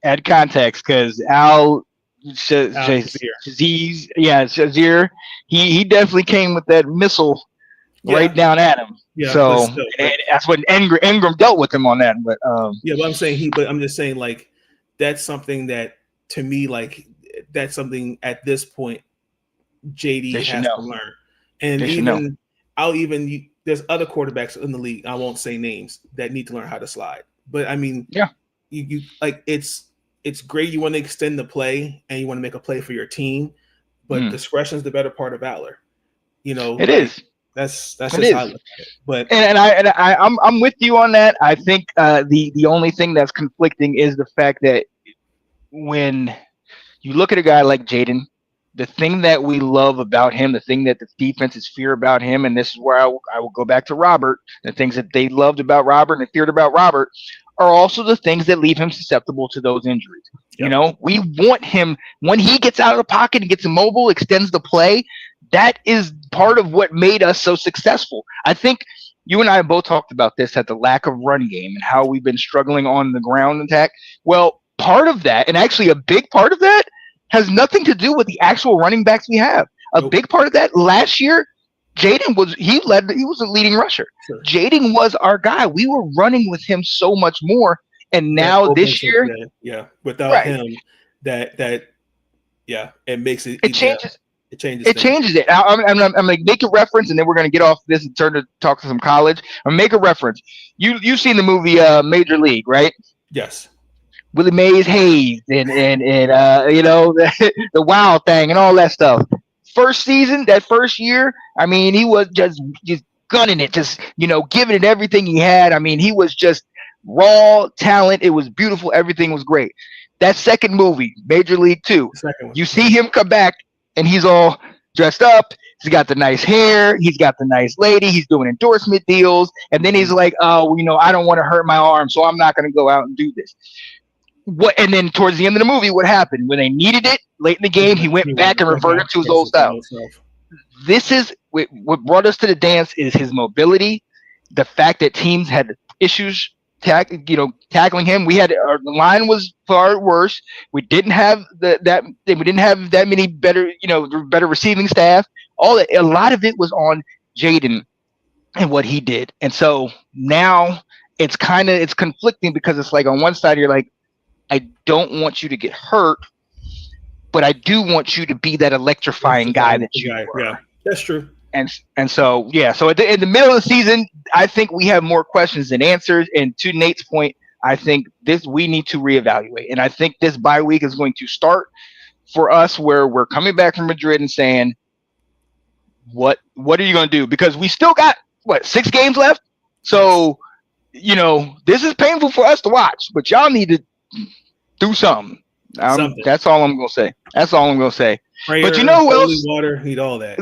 add context, because Al Al Shazier. Shaziz, yeah, Shazier, he definitely came with that missile right Yeah, down at him. yeah, but So still, and that's what Ingram dealt with him on that. But yeah, but I'm saying but I'm just saying like that's something that to me like that's something at this point they JD should has know. to learn, and They should know. even there's other quarterbacks in the league. I won't say names that need to learn how to slide, but I mean Yeah. you like it's great you want to extend the play and you want to make a play for your team, but Mm. discretion is the better part of valor. You know, It like is. that's It just how I is. look at it. But I'm with you on that. I think the only thing that's conflicting is the fact that when you look at a guy like Jaden, the thing that we love about him, the thing that the defenses fear about him, and this is where I will go back to Robert, the things that they loved about Robert and they feared about Robert are also the things that leave him susceptible to those injuries. You yep, know, we want him when he gets out of the pocket and gets immobile, extends the play. That is part of what made us so successful. I think you and I both talked about this at the lack of run game and how we've been struggling on the ground attack. Well, part of that, and actually a big part of that, has nothing to do with the actual running backs we have. A nope, big part of that last year, he was a leading rusher. sure. Jaden was our guy. We were running with him so much more. And That now opens this up year, that without right, him that yeah, it makes it it yeah, changes it changes it things. changes it. I'm going to make a reference, and then we're going to get off this and turn to talk to some college. I'm make a reference. You've seen the movie Major League, right? Yes. Willie Mays Hayes and the Wild Thing and all that stuff. First season, that first year, I mean, he was just gunning it, just giving it everything he had. I mean, he was just raw talent. It was beautiful. Everything was great. That second movie, Major League Two, The second one. you see him come back and he's all dressed up. He's got the nice hair. He's got the nice lady. He's doing endorsement deals. And then he's like, oh, I don't want to hurt my arm, so I'm not going to go out and do this. And then towards the end of the movie, what happened? When they needed it late in the game, he went back and Went back reverted to his to old style. himself. This is what brought us to the dance is his mobility, the fact that teams had issues tackling him. We had our line was far worse. We didn't have that many better receiving staff. A lot of it was on Jaden and what he did. And so now it's conflicting because it's like on one side you're like, I don't want you to get hurt, but I do want you to be that That's electrifying the guy that you guy. were. Yeah, that's true. And so yeah, so in the middle of the season, I think we have more questions than answers. And to Nate's point, I think we need to reevaluate. And I think this bye week is going to start for us where we're coming back from Madrid and saying, what are you going to do? Because we still got 6 games left. Yes. So this is painful for us to watch, but y'all need to do something. Something. That's all I'm gonna say. That's all I'm gonna say. Prayer, But you know who holy else? water, need all that.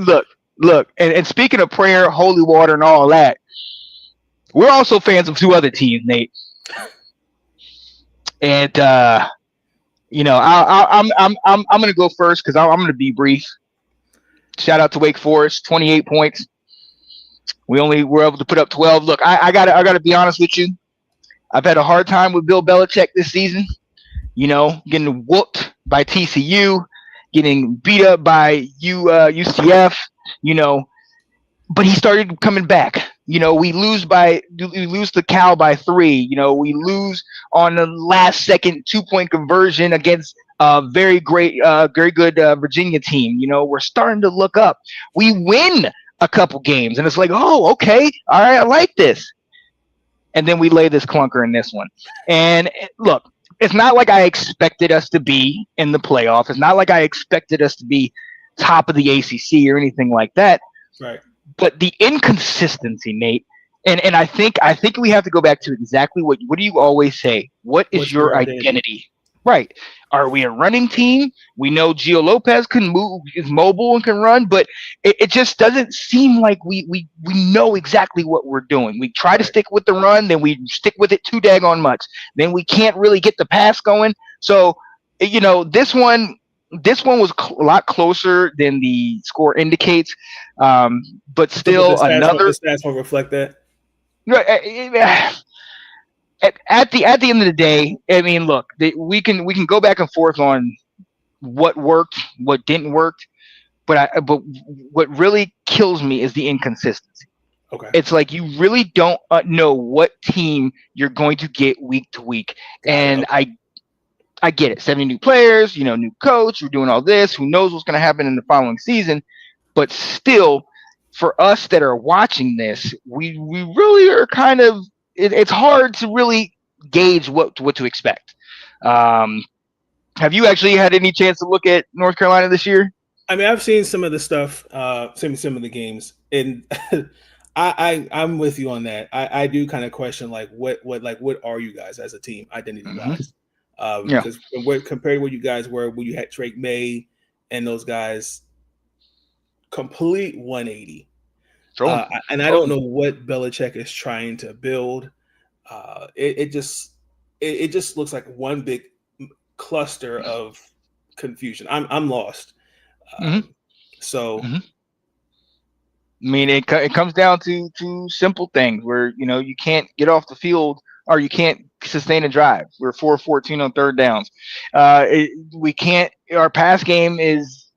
Look, and speaking of prayer, holy water, and all that, we're also fans of 2 other teams, Nate. And I'm gonna go first because I'm gonna be brief. Shout out to Wake Forest, 28 points. We only were able to put up 12. Look, I gotta be honest with you. I've had a hard time with Bill Belichick this season. Getting whooped by TCU, getting beat up by UCF, you know, but he started coming back. You know, we lose to Cal by 3. You know, we lose on the last second 2-point conversion against a very good Virginia team. You know, we're starting to look up. We win a couple games, and it's like, oh, okay, all right, I like this. And then we lay this clunker in this one. And look, it's not like I expected us to be in the playoff. It's not like I expected us to be top of the ACC or anything like that. Right. But the inconsistency, Nate, and I think we have to go back to exactly what do you always say? What is your identity? Right. Are we a running team? We know Gio Lopez can move, is mobile and can run, but it just doesn't seem like we know exactly what we're doing. We try to stick with the run, then we stick with it too daggone much. Then we can't really get the pass going. So, you know, this one was a lot closer than the score indicates, but still the another. The stats won't reflect that. At the end of the day, I mean, look, we can go back and forth on what worked, what didn't work, but what really kills me is the inconsistency. Okay, it's like you really don't know what team you're going to get week to week, and I get it. 70 new players, you know, new coach, we're doing all this. Who knows what's going to happen in the following season? But still, for us that are watching this, we really are kind of. It's hard to really gauge what to expect. Have you actually had any chance to look at North Carolina this year? I mean, I've seen some of the stuff, some of the games, and I'm with you on that. I do kind of question what are you guys as a team identity wise? Because compared to where you guys were when you had Drake May and those guys, complete 180. And I don't know what Belichick is trying to build. It just looks like one big cluster of confusion. I'm lost. So, I mean, it comes down to simple things where, you know, you can't get off the field or you can't sustain a drive. We're 4-14 on third downs. We can't. Our pass game is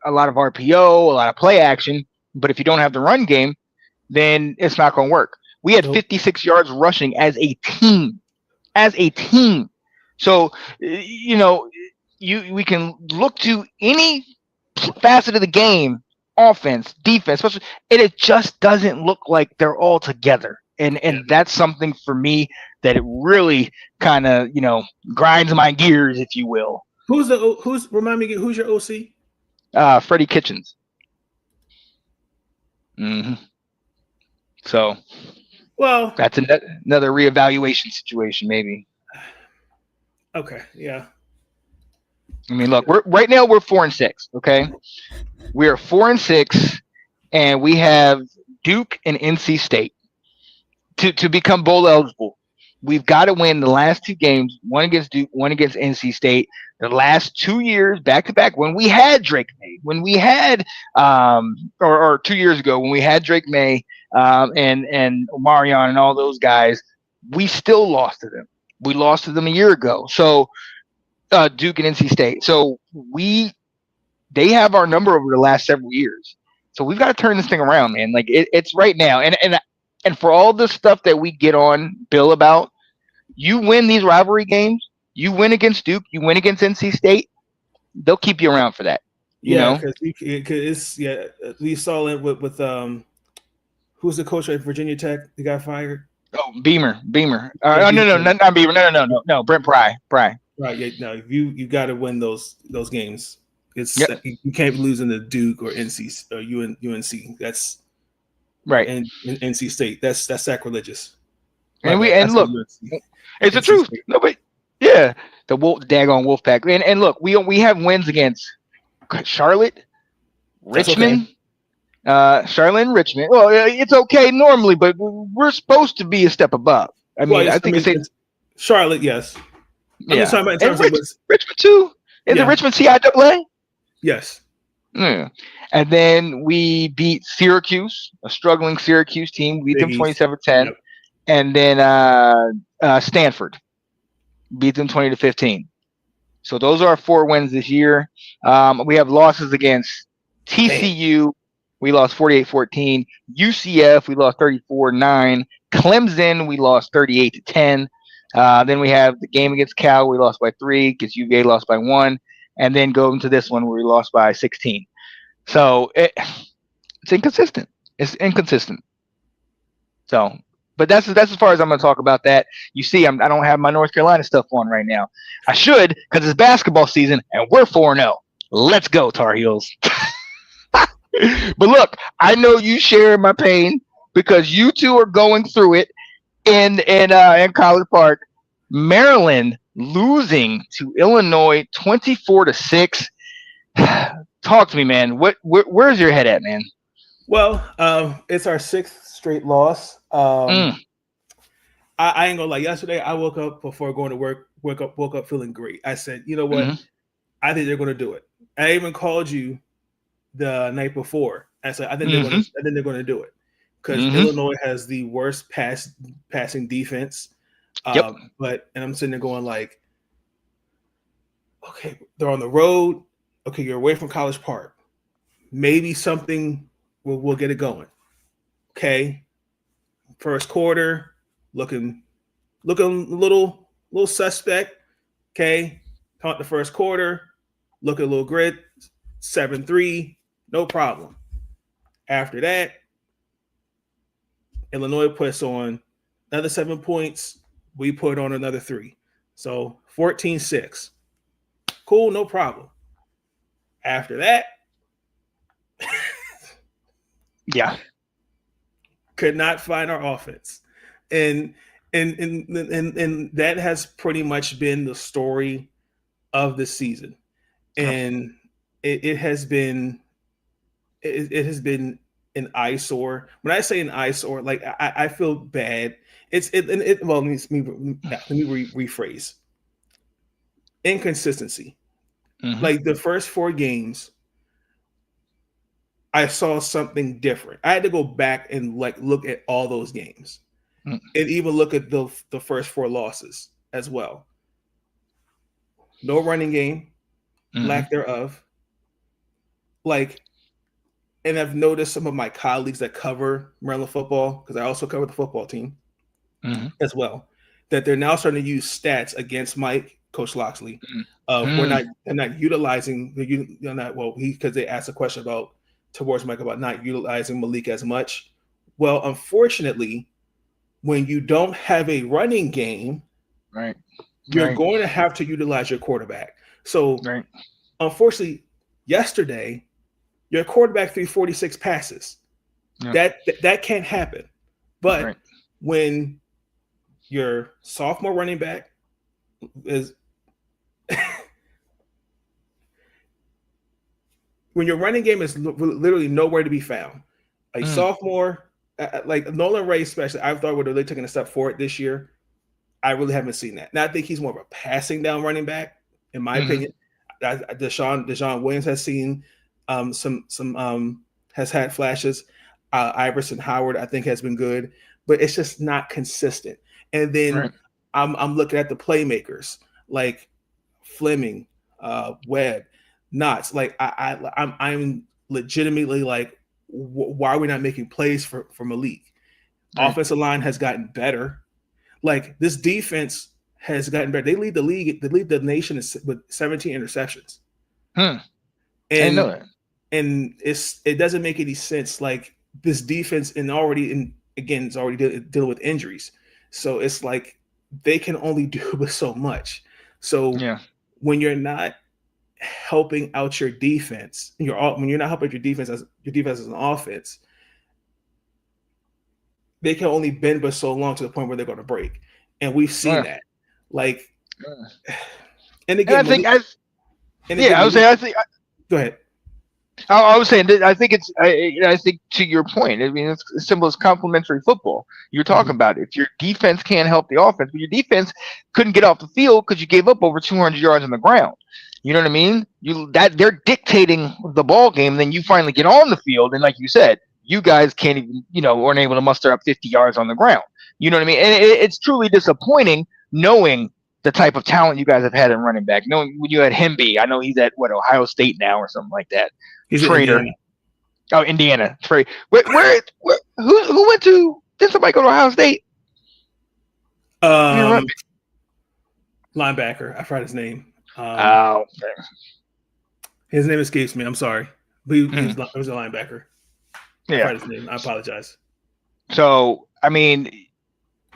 a lot of RPO, a lot of play action. But if you don't have the run game, then it's not going to work. We had 56 yards rushing as a team. So, you know, we can look to any facet of the game, offense, defense, especially, and it just doesn't look like they're all together. And that's something for me that it really kind of, you know, grinds my gears, if you will. Remind me again, who's your OC? Freddie Kitchens. So, well, that's another reevaluation situation, maybe. Okay, yeah. I mean, look, right now we're 4-6. Okay, we are 4-6, and we have Duke and NC State to become bowl eligible. We've got to win the last 2 games, one against Duke, one against NC State. The last 2 years, back to back, when we had Drake May, when we had, or 2 years ago, when we had Drake May and Omarion and all those guys, we still lost to them. We lost to them a year ago. So Duke and NC State. So they have our number over the last several years. So we've got to turn this thing around, man. Like it's right now. And for all the stuff that we get on Bill about, you win these rivalry games, you win against Duke, you win against NC State, they'll keep you around for that. You know, because we saw it with who's the coach at Virginia Tech? He got fired. Oh, Beamer. No, not Beamer. No, Brent Pry. Right. Yeah. No, you got to win those games. You can't be losing to Duke or NC or UNC. That's right. And NC State. That's sacrilegious. And look, it's the truth. No, but the daggone Wolfpack. And look, we have wins against Charlotte, Richmond. Charlotte and Richmond. Well, it's okay normally, but we're supposed to be a step above. I mean, it's Charlotte, yes. I'm just talking about in terms of Richmond too. Is it Richmond CIAA? Yes. Yeah. And then we beat Syracuse, a struggling Syracuse team. We beat them 27-10. Yep. And then Stanford beat them 20-15. So those are our 4 wins this year. We have losses against Damn. TCU. We lost 48-14. UCF, we lost 34-9. Clemson, we lost 38-10. Then we have the game against Cal, we lost by 3. Against UVA, lost by 1. And then go into this one where we lost by 16. So it's inconsistent. It's inconsistent. So, but that's as far as I'm going to talk about that. You see, I don't have my North Carolina stuff on right now. I should, because it's basketball season and we're 4-0. Let's go, Tar Heels. But look, I know you share my pain because you two are going through it in College Park. Maryland losing to Illinois 24-6. Talk to me, man. Where's your head at, man? Well, it's our 6th straight loss. I ain't gonna lie. Yesterday, I woke up before going to work. Woke up feeling great. I said, you know what? I think they're gonna do it. I even called you the night before. I said, I think they're gonna do it because Illinois has the worst passing defense. But I'm sitting there going like, okay, they're on the road. Okay, you're away from College Park. Maybe something will get it going. Okay, first quarter looking a little suspect. Okay, caught the first quarter, looking a little grit. 7-3, no problem. After that, Illinois puts on another 7 points. We put on another 3. So 14-6. Cool, no problem. After that, yeah, could not find our offense. And that has pretty much been the story of the season. And it has been an eyesore. When I say an eyesore, like I feel bad. Well, let me rephrase. Inconsistency. Like the first 4 games, I saw something different. I had to go back and like look at all those games, and even look at the first 4 losses as well. No running game, lack thereof. Like, and I've noticed some of my colleagues that cover Maryland football, because I also cover the football team as well, that they're now starting to use stats against Coach Loxley. They're not utilizing because they asked a question towards Mike about not utilizing Malik as much. Well, unfortunately, when you don't have a running game, you're going to have to utilize your quarterback. So, unfortunately, yesterday, your quarterback threw 46 passes. That can't happen. But when your sophomore running back is when your running game is literally nowhere to be found, a sophomore like Nolan Ray especially, I thought would have really taken a step forward this year. I really haven't seen that. Now I think he's more of a passing down running back, in my opinion. Deshaun Williams has seen some has had flashes. Iverson Howard, I think, has been good, but it's just not consistent. And then I'm looking at the playmakers like Fleming, Webb, Knotts. Like I'm legitimately like, why are we not making plays for Malik? Offensive line has gotten better. Like, this defense has gotten better. They lead the league. They lead the nation with 17 interceptions. I didn't know that. And it doesn't make any sense. Like, this defense is already dealing with injuries. So it's like they can only do with so much. So when you're not helping out your defense, when you're not helping your defense as an offense, they can only bend but so long to the point where they're going to break. And we've seen that. Like, and again, I think go ahead. I was saying that I think I think to your point, I mean, it's as simple as complementary football. You're talking about if your defense can't help the offense, but your defense couldn't get off the field because you gave up over 200 yards on the ground. You know what I mean? They're dictating the ball game. Then you finally get on the field, and like you said, you guys can't even, weren't able to muster up 50 yards on the ground. You know what I mean? And it's truly disappointing knowing the type of talent you guys have had in running back. No, when you had Hemby, I know he's at Ohio State now or something like that. He's in Trader. Indiana. Oh, Indiana. Trade. Who went to? Did somebody go to Ohio State? Linebacker. I forgot his name. Oh, his name escapes me. I'm sorry, but he was a linebacker. I forgot his name. I apologize. So, I mean,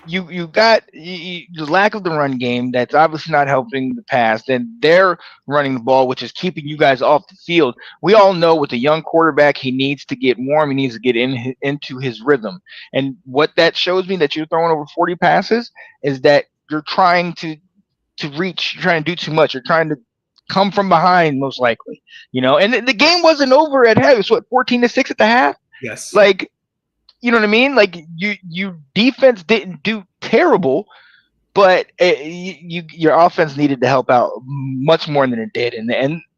you got the lack of the run game that's obviously not helping the pass. Then they're running the ball, which is keeping you guys off the field. We all know with a young quarterback, he needs to get warm. He needs to get into his rhythm. And what that shows me that you're throwing over 40 passes is that you're trying to reach. You're trying to do too much. You're trying to come from behind, most likely. And the game wasn't over at half. It was 14-6 at the half. Yes. Like, you know what I mean? Like you defense didn't do terrible, but your offense needed to help out much more than it did, and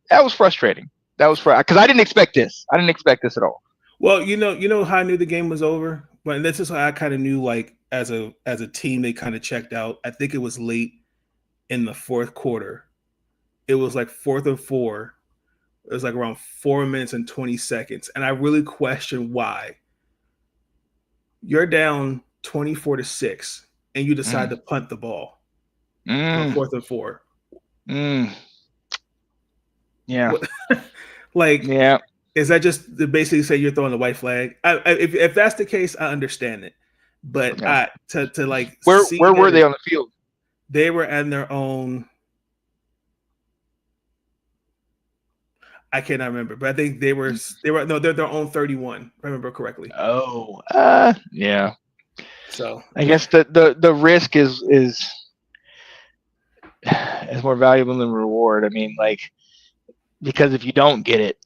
that was frustrating. That was because I didn't expect this. I didn't expect this at all. Well, you know how I knew the game was over, but this is how I kind of knew. Like as a team, they kind of checked out. I think it was late in the fourth quarter. It was like 4th and 4. It was like around 4 minutes and 20 seconds, and I really questioned why. You're down 24-6, and you decide to punt the ball on 4th and 4. Yeah. Yeah. Is that just to basically say you're throwing the white flag? If that's the case, I understand it. But to like, where were they on the field? They were at their own. I cannot remember, but I think they're their own 31, if I remember correctly. Oh, yeah. So I guess the risk is more valuable than reward. I mean, like, because if you don't get it,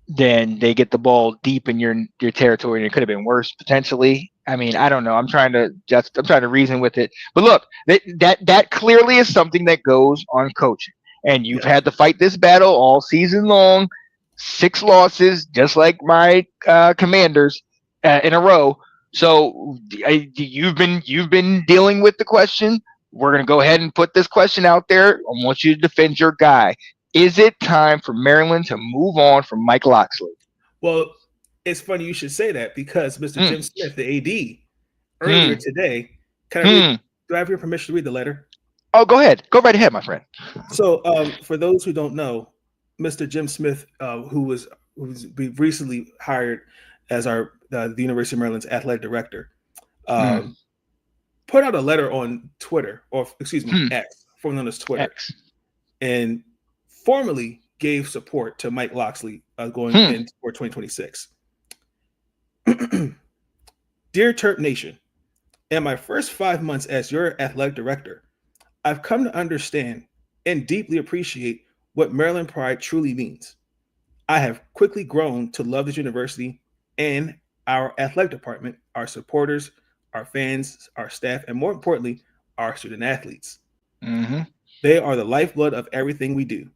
then they get the ball deep in your territory, and it could have been worse potentially. I mean, I don't know. I'm trying to reason with it. But look, that clearly is something that goes on coaching. And you've had to fight this battle all season long. 6 losses, just like my Commanders in a row. So you've been dealing with the question. We're going to go ahead and put this question out there. I want you to defend your guy. Is it time for Maryland to move on from Mike Locksley? Well, it's funny you should say that because Mr. Jim Smith, the AD, earlier today, do I have your permission to read the letter? Oh, go ahead. Go right ahead, my friend. So, for those who don't know, Mr. Jim Smith, who's recently hired as the University of Maryland's athletic director, put out a letter on Twitter, or excuse me, X, formerly known as Twitter, X. And formally gave support to Mike Locksley going in for 2026. Dear Terp Nation, in my first 5 months as your athletic director, I've come to understand and deeply appreciate what Maryland pride truly means. I have quickly grown to love this university and our athletic department, our supporters, our fans, our staff, and more importantly, our student athletes. They are the lifeblood of everything we do.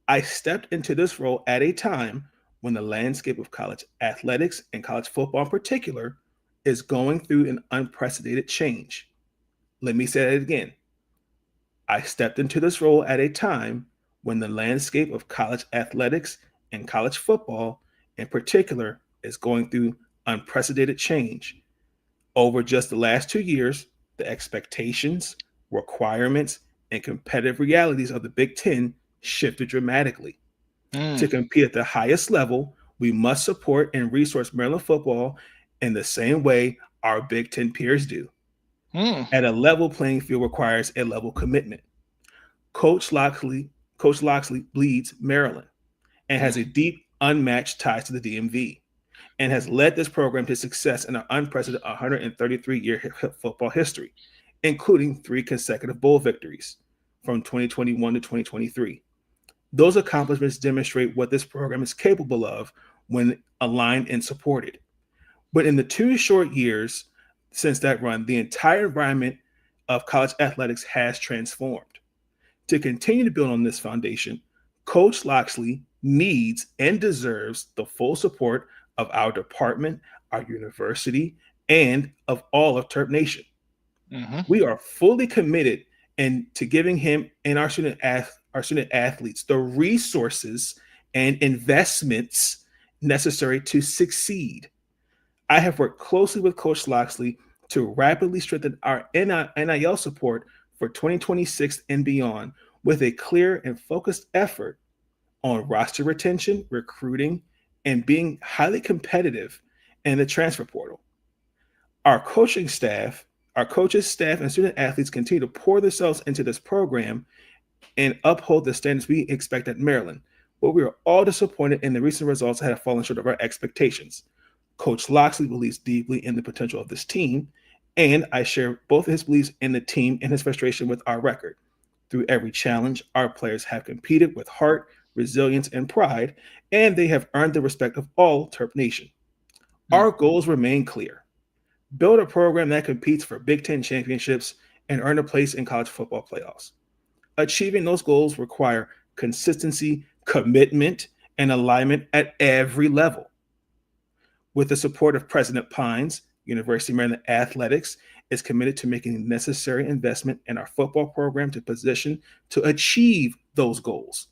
I stepped into this role at a time when the landscape of college athletics and college football in particular is going through an unprecedented change. Let me say that again. I stepped into this role at a time when the landscape of college athletics and college football in particular is going through unprecedented change. Over just the last 2 years, the expectations, requirements, and competitive realities of the Big Ten shifted dramatically. To compete at the highest level, we must support and resource Maryland football in the same way our Big Ten peers do. At a level playing field requires a level commitment. Coach Locksley bleeds Maryland and has a deep, unmatched ties to the DMV and has led this program to success in an unprecedented 133-year football history, including 3 consecutive bowl victories from 2021 to 2023. Those accomplishments demonstrate what this program is capable of when aligned and supported. But in the 2 short years since that run, the entire environment of college athletics has transformed. To continue to build on this foundation, Coach Locksley needs and deserves the full support of our department, our university, and of all of Terp Nation. We are fully committed and to giving him and our student athletes the resources and investments necessary to succeed. I have worked closely with Coach Loxley to rapidly strengthen our NIL support for 2026 and beyond with a clear and focused effort on roster retention, recruiting, and being highly competitive in the transfer portal. Our coaching staff, our coaches, staff, and student athletes continue to pour themselves into this program and uphold the standards we expect at Maryland. But we are all disappointed in the recent results that have fallen short of our expectations. Coach Loxley believes deeply in the potential of this team, and I share both of his beliefs in the team and his frustration with our record. Through every challenge, our players have competed with heart, resilience, and pride, and they have earned the respect of all Terp Nation. Our goals remain clear: build a program that competes for Big Ten championships and earn a place in college football playoffs. Achieving those goals require consistency, commitment, and alignment at every level. With the support of President Pines, University of Maryland Athletics is committed to making the necessary investment in our football program to position to achieve those goals.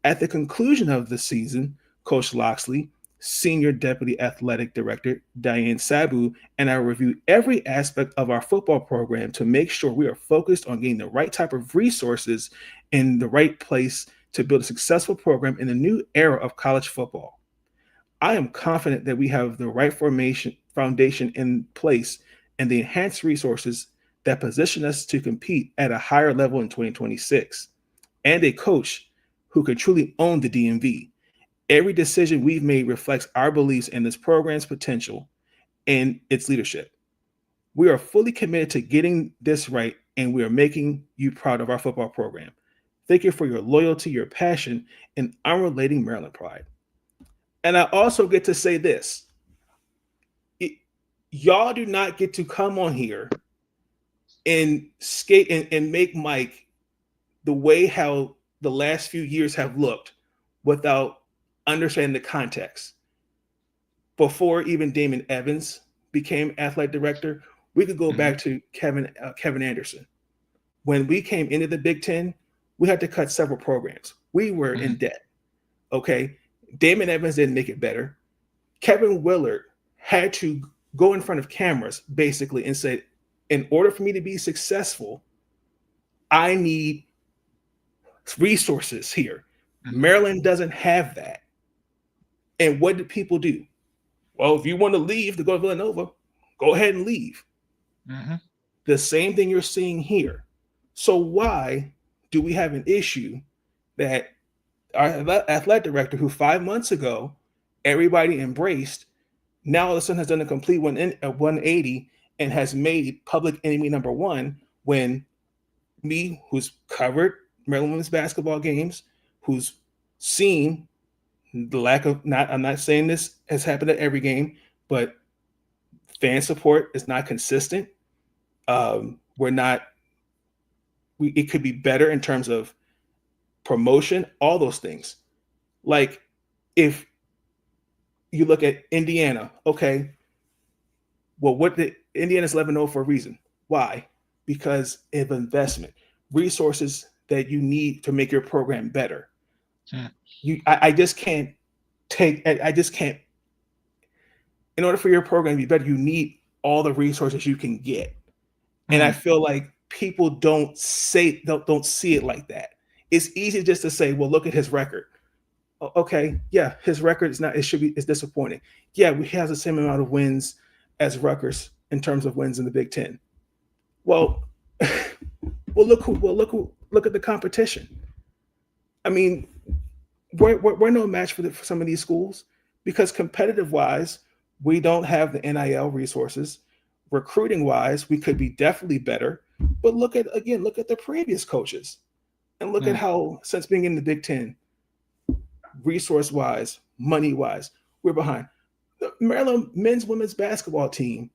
At the conclusion of the season, Coach Loxley, Senior Deputy Athletic Director Diane Sabu, and I review every aspect of our football program to make sure we are focused on getting the right type of resources in the right place to build a successful program in the new era of college football. I am confident that we have the right foundation in place and the enhanced resources that position us to compete at a higher level in 2026, and a coach who can truly own the DMV. Every decision we've made reflects our beliefs in this program's potential and its leadership. We are fully committed to getting this right, and we are making you proud of our football program. Thank you for your loyalty, your passion, and unrelating Maryland pride. And I also get to say this. Y'all do not get to come on here and skate and make Mike the way how the last few years have looked without understanding the context. Before even Damon Evans became athletic director, we could go back to Kevin Anderson. When we came into the Big Ten, we had to cut several programs. We were in debt. Okay. Damon Evans didn't make it better. Kevin Willard had to go in front of cameras basically and say, in order for me to be successful, I need resources here. Maryland doesn't have that. And what did people do? Well, if you want to leave to go to Villanova, go ahead and leave. The same thing you're seeing here. So why do we have an issue that our athletic director, who 5 months ago everybody embraced, now all of a sudden has done a complete 180 and has made public enemy number one, when me, who's covered Maryland women's basketball games, who's seen the lack of, I'm not saying this has happened at every game, but fan support is not consistent. It could be better in terms of promotion, all those things. Like if you look at Indiana, okay, well, Indiana's 11-0 for a reason. Why? Because of investment, resources that you need to make your program better. I just can't. In order for your program to be better, you need all the resources you can get. And I feel like people don't see it like that. It's easy just to say, well, look at his record. Okay, yeah, his record is disappointing. Yeah, he has the same amount of wins as Rutgers in terms of wins in the Big Ten. Well, look at the competition. I mean, we're no match for some of these schools, because competitive wise, we don't have the NIL resources. Recruiting wise, we could be definitely better. But look at the previous coaches, and look at how, since being in the Big Ten, resource wise, money wise, we're behind. The Maryland men's women's basketball team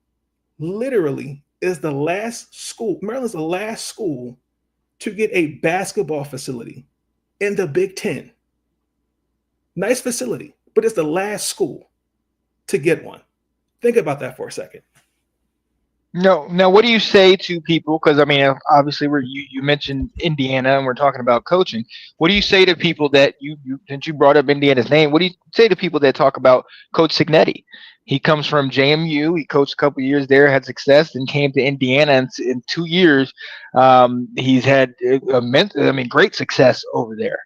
literally is the last school. Maryland's the last school to get a basketball facility in the Big Ten. Nice facility, but it's the last school to get one. Think about that for a second. No, now what do you say to people? Because I mean, obviously, you mentioned Indiana, and we're talking about coaching. What do you say to people that since you brought up Indiana's name? What do you say to people that talk about Coach Signetti? He comes from JMU. He coached a couple years there, had success, and came to Indiana. And in 2 years, he's had immense, I mean, great success over there.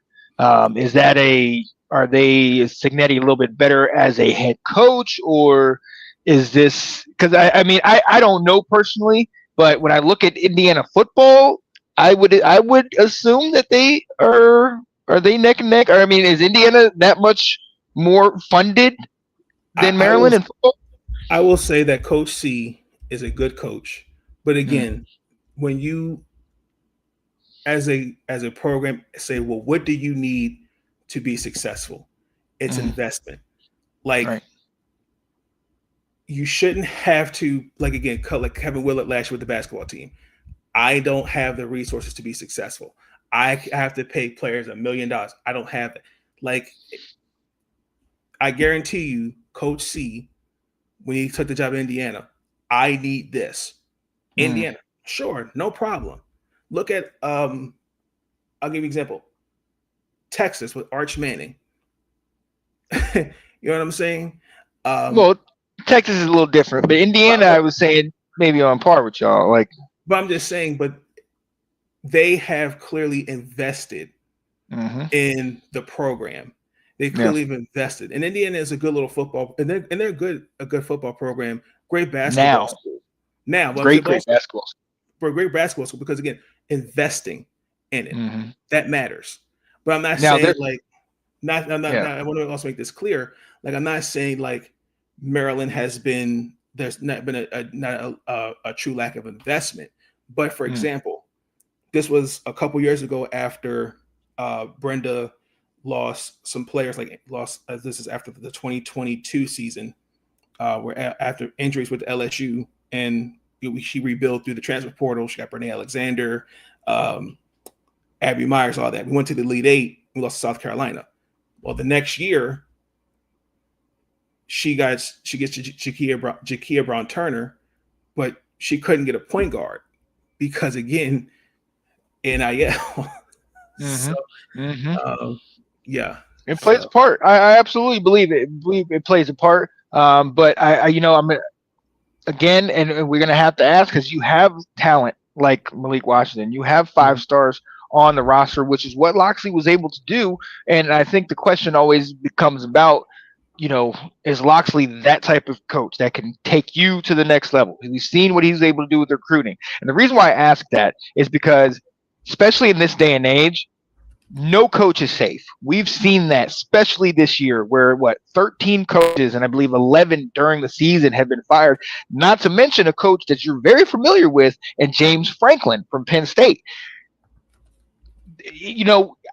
Is that a are they is Signetti a little bit better as a head coach, or is this because I mean I don't know personally, but when I look at Indiana football, I would assume that are they neck and neck, or I mean is Indiana that much more funded I, than I will Maryland in football? I will say that Coach C is a good coach, but Mm, again, when you as a program say, well, what do you need to be successful? It's mm, investment. Like right. you shouldn't have to like again cut like Kevin Willard last year with the basketball team. I don't have the resources to be successful. I have to pay players $1 million. I don't have it. Like I guarantee you, Coach C, when he took the job in Indiana, I need this. Mm, Indiana, sure, no problem. Look at I'll give you an example. Texas with Arch Manning. You know what I'm saying? Um, well, Texas is a little different, but but, Indiana, I but was saying maybe on par with y'all. Like, but I'm just saying, but they have clearly invested hmm in the program. They yeah. clearly have invested. And Indiana is a good little football, and they're good a good football program, great basketball Now, school. Now, but I'm saying, great, but great also basketball. for a great basketball school because again, investing in it Hmm that matters. But I'm not Now saying there, like not. I'm not. yeah. I want to also make this clear. Like I'm not saying like Maryland has been. There's not been a true lack of investment. But for Mm, example, this was a couple years ago after Brenda lost some players. Like lost. This is after the 2022 season, where after injuries with LSU, and she rebuilt through the transfer portal. She got Brene Alexander, um, Abby Myers, all that. We went to the Elite Eight. We lost to South Carolina. Well, the next year, she gets Jakia Brown Turner, but she couldn't get a point guard because again, NIL. So hmm hmm yeah, It plays a so part. I absolutely believe it plays a part. But I'm again, and we're gonna have to ask because you have talent like Malik Washington. You have five mhm. stars on the roster, which is what Loxley was able to do. And I think the question always becomes about, you know, is Loxley that type of coach that can take you to the next level? We've seen what he's able to do with recruiting. And the reason why I ask that is because, especially in this day and age, no coach is safe. We've seen that, especially this year, where 13 coaches and I believe 11 during the season have been fired. Not to mention a coach that you're very familiar with, and James Franklin from Penn State.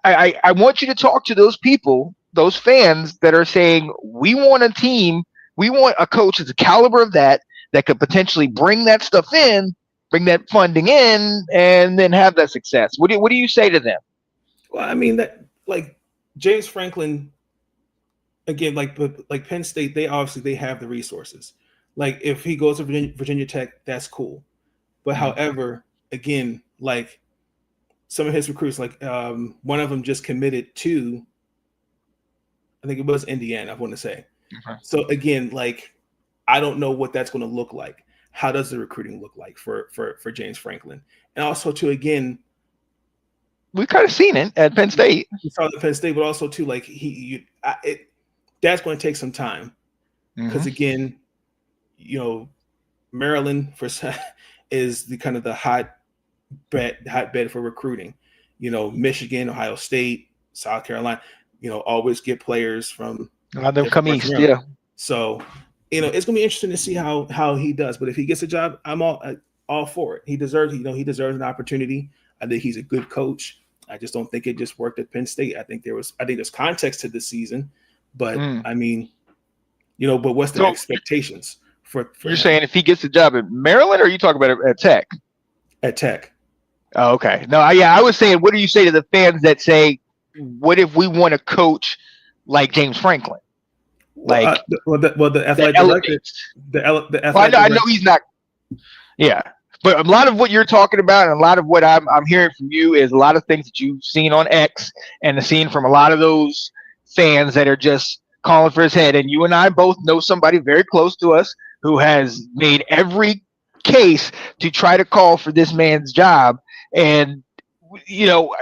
I want you to talk to those people, those fans that are saying we want a team, we want a coach that's the caliber of that could potentially bring that stuff in, bring that funding in, and then have that success. What do you say to them? well, I mean that like James Franklin again, like Penn State, they obviously they have the resources. Like if he goes to Virginia Tech, that's cool. But Mm, however, again, like some of his recruits, like one of them just committed to, I think it was Indiana, I want to say. okay. So again, like I don't know what that's going to look like. How does the recruiting look like for James Franklin? And also to again, We've kind of seen it at Penn State. we saw the Penn State, but also too like that's going to take some time because Hmm again, you know, Maryland for is the kind of the hotbed for recruiting. You know, Michigan, Ohio State, South Carolina, you know, always get players from A lot of them different come parts of east, Maryland. yeah. So, you know, it's gonna be interesting to see how he does. But if he gets a job, I'm all for it. He deserves, he deserves an opportunity. I think he's a good coach. I just don't think it just worked at Penn State. I think there's context to this season, but Mm. I mean, you know, but what's the So expectations for you're him saying if he gets a job at Maryland, or are you talking about at Tech? at Tech? Oh, okay. No, yeah, I was saying, what do you say to the fans that say, what if we want a coach like James Franklin, Well, like the that athletic director, elevates? the Well, athletic I know director. he's not. Yeah. But a lot of what you're talking about and a lot of what I'm hearing from you is a lot of things that you've seen on X and seen from a lot of those fans that are just calling for his head. And you and I both know somebody very close to us who has made every case to try to call for this man's job. And you know,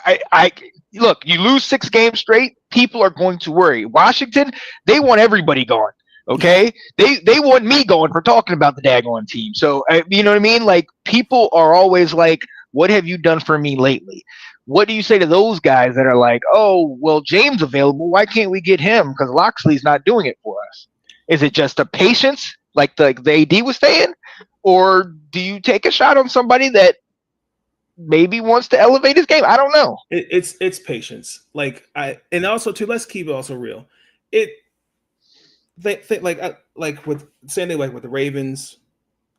I look, you lose 6 games straight, people are going to worry. Washington, they want everybody gone. Okay, they want me going for talking about the daggone team. So you know what I mean? Like people are always like, "What have you done for me lately?" What do you say to those guys that are like, "Oh, well, James available. Why can't we get him? Because Loxley's not doing it for us." Is it just a patience, like the AD was saying, or do you take a shot on somebody that maybe wants to elevate his game? I don't know. It's patience. And also too. Let's keep it also real. It like with saying like with the Ravens,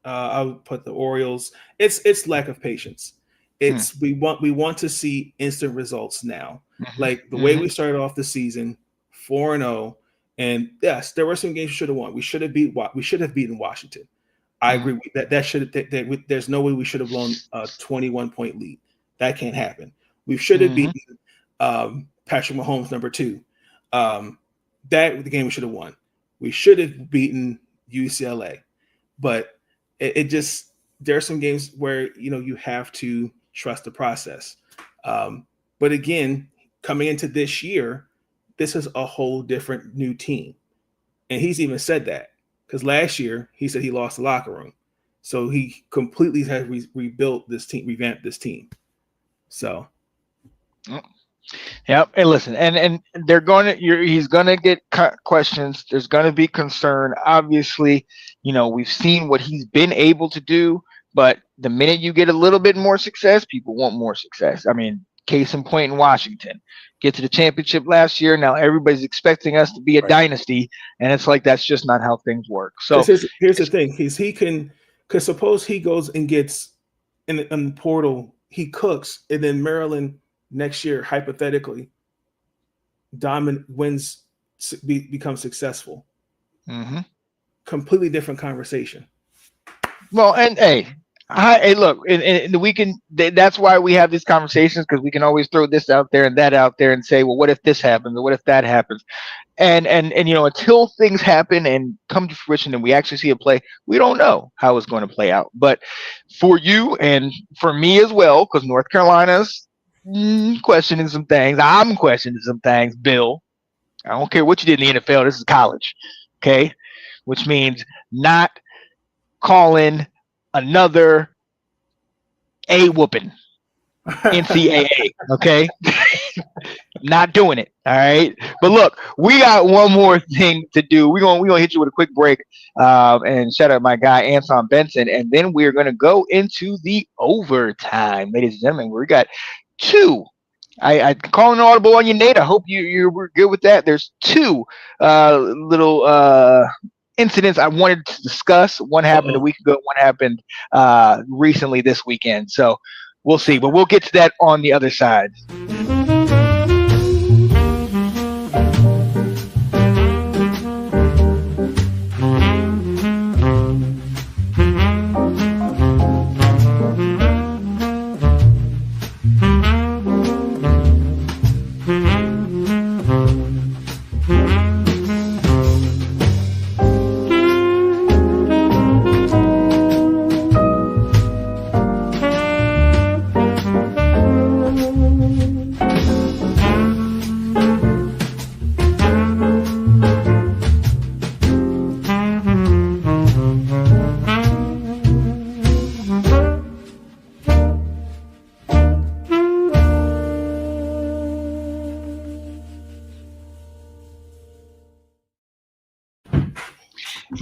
I would put the Orioles. It's lack of patience. It's we want to see instant results now. Like the way we started off the season, 4-0, and yes, there were some games we should have won. We should have beaten Washington. I agree that there's no way we should have blown a 21-point lead. That can't happen. We should have beaten Patrick Mahomes #2. That the game we should have won. We should have beaten UCLA, but it just there are some games where you have to trust the process. But again, coming into this year, this is a whole different new team, and he's even said that. Because last year he said he lost the locker room, so he completely has rebuilt this team, revamped this team. So, yep. And listen, and they're going to. He's going to get questions. There's going to be concern. Obviously, we've seen what he's been able to do, but the minute you get a little bit more success, people want more success. I mean, case in point in Washington. Get to the championship last year. Now everybody's expecting us to be a dynasty, and it's like that's just not how things work. So here's the thing: because suppose he goes and gets in the portal, he cooks, and then Maryland next year hypothetically becomes successful. Completely different conversation. Well, and hey, look, and we can. That's why we have these conversations, because we can always throw this out there and that out there and say, well, what if this happens or what if that happens? And until things happen and come to fruition and we actually see it play, we don't know how it's going to play out. But for you and for me as well, because North Carolina's questioning some things, I'm questioning some things. Bill, I don't care what you did in the NFL. This is college, okay? Which means not calling another a whooping NCAA, okay? Not doing it. All right. But look, we got one more thing to do. We're gonna hit you with a quick break, and shout out my guy Anton Benson, and then we're gonna go into the overtime, ladies and gentlemen. We got two. I call an audible on you, Nate. I hope you were good with that. There's two little incidents I wanted to discuss. One happened a week ago. One happened recently this weekend. So we'll see, but we'll get to that on the other side.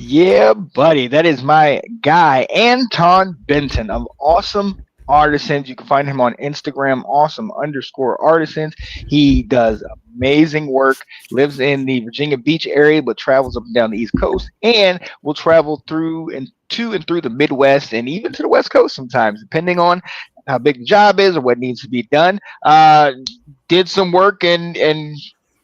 Yeah, buddy. That is my guy, Anton Benton of Awesome Artisans. You can find him on Instagram, awesome_artisans. He does amazing work, lives in the Virginia Beach area, but travels up and down the East Coast and will travel through and to and through the Midwest and even to the West Coast sometimes, depending on how big the job is or what needs to be done. Did some work in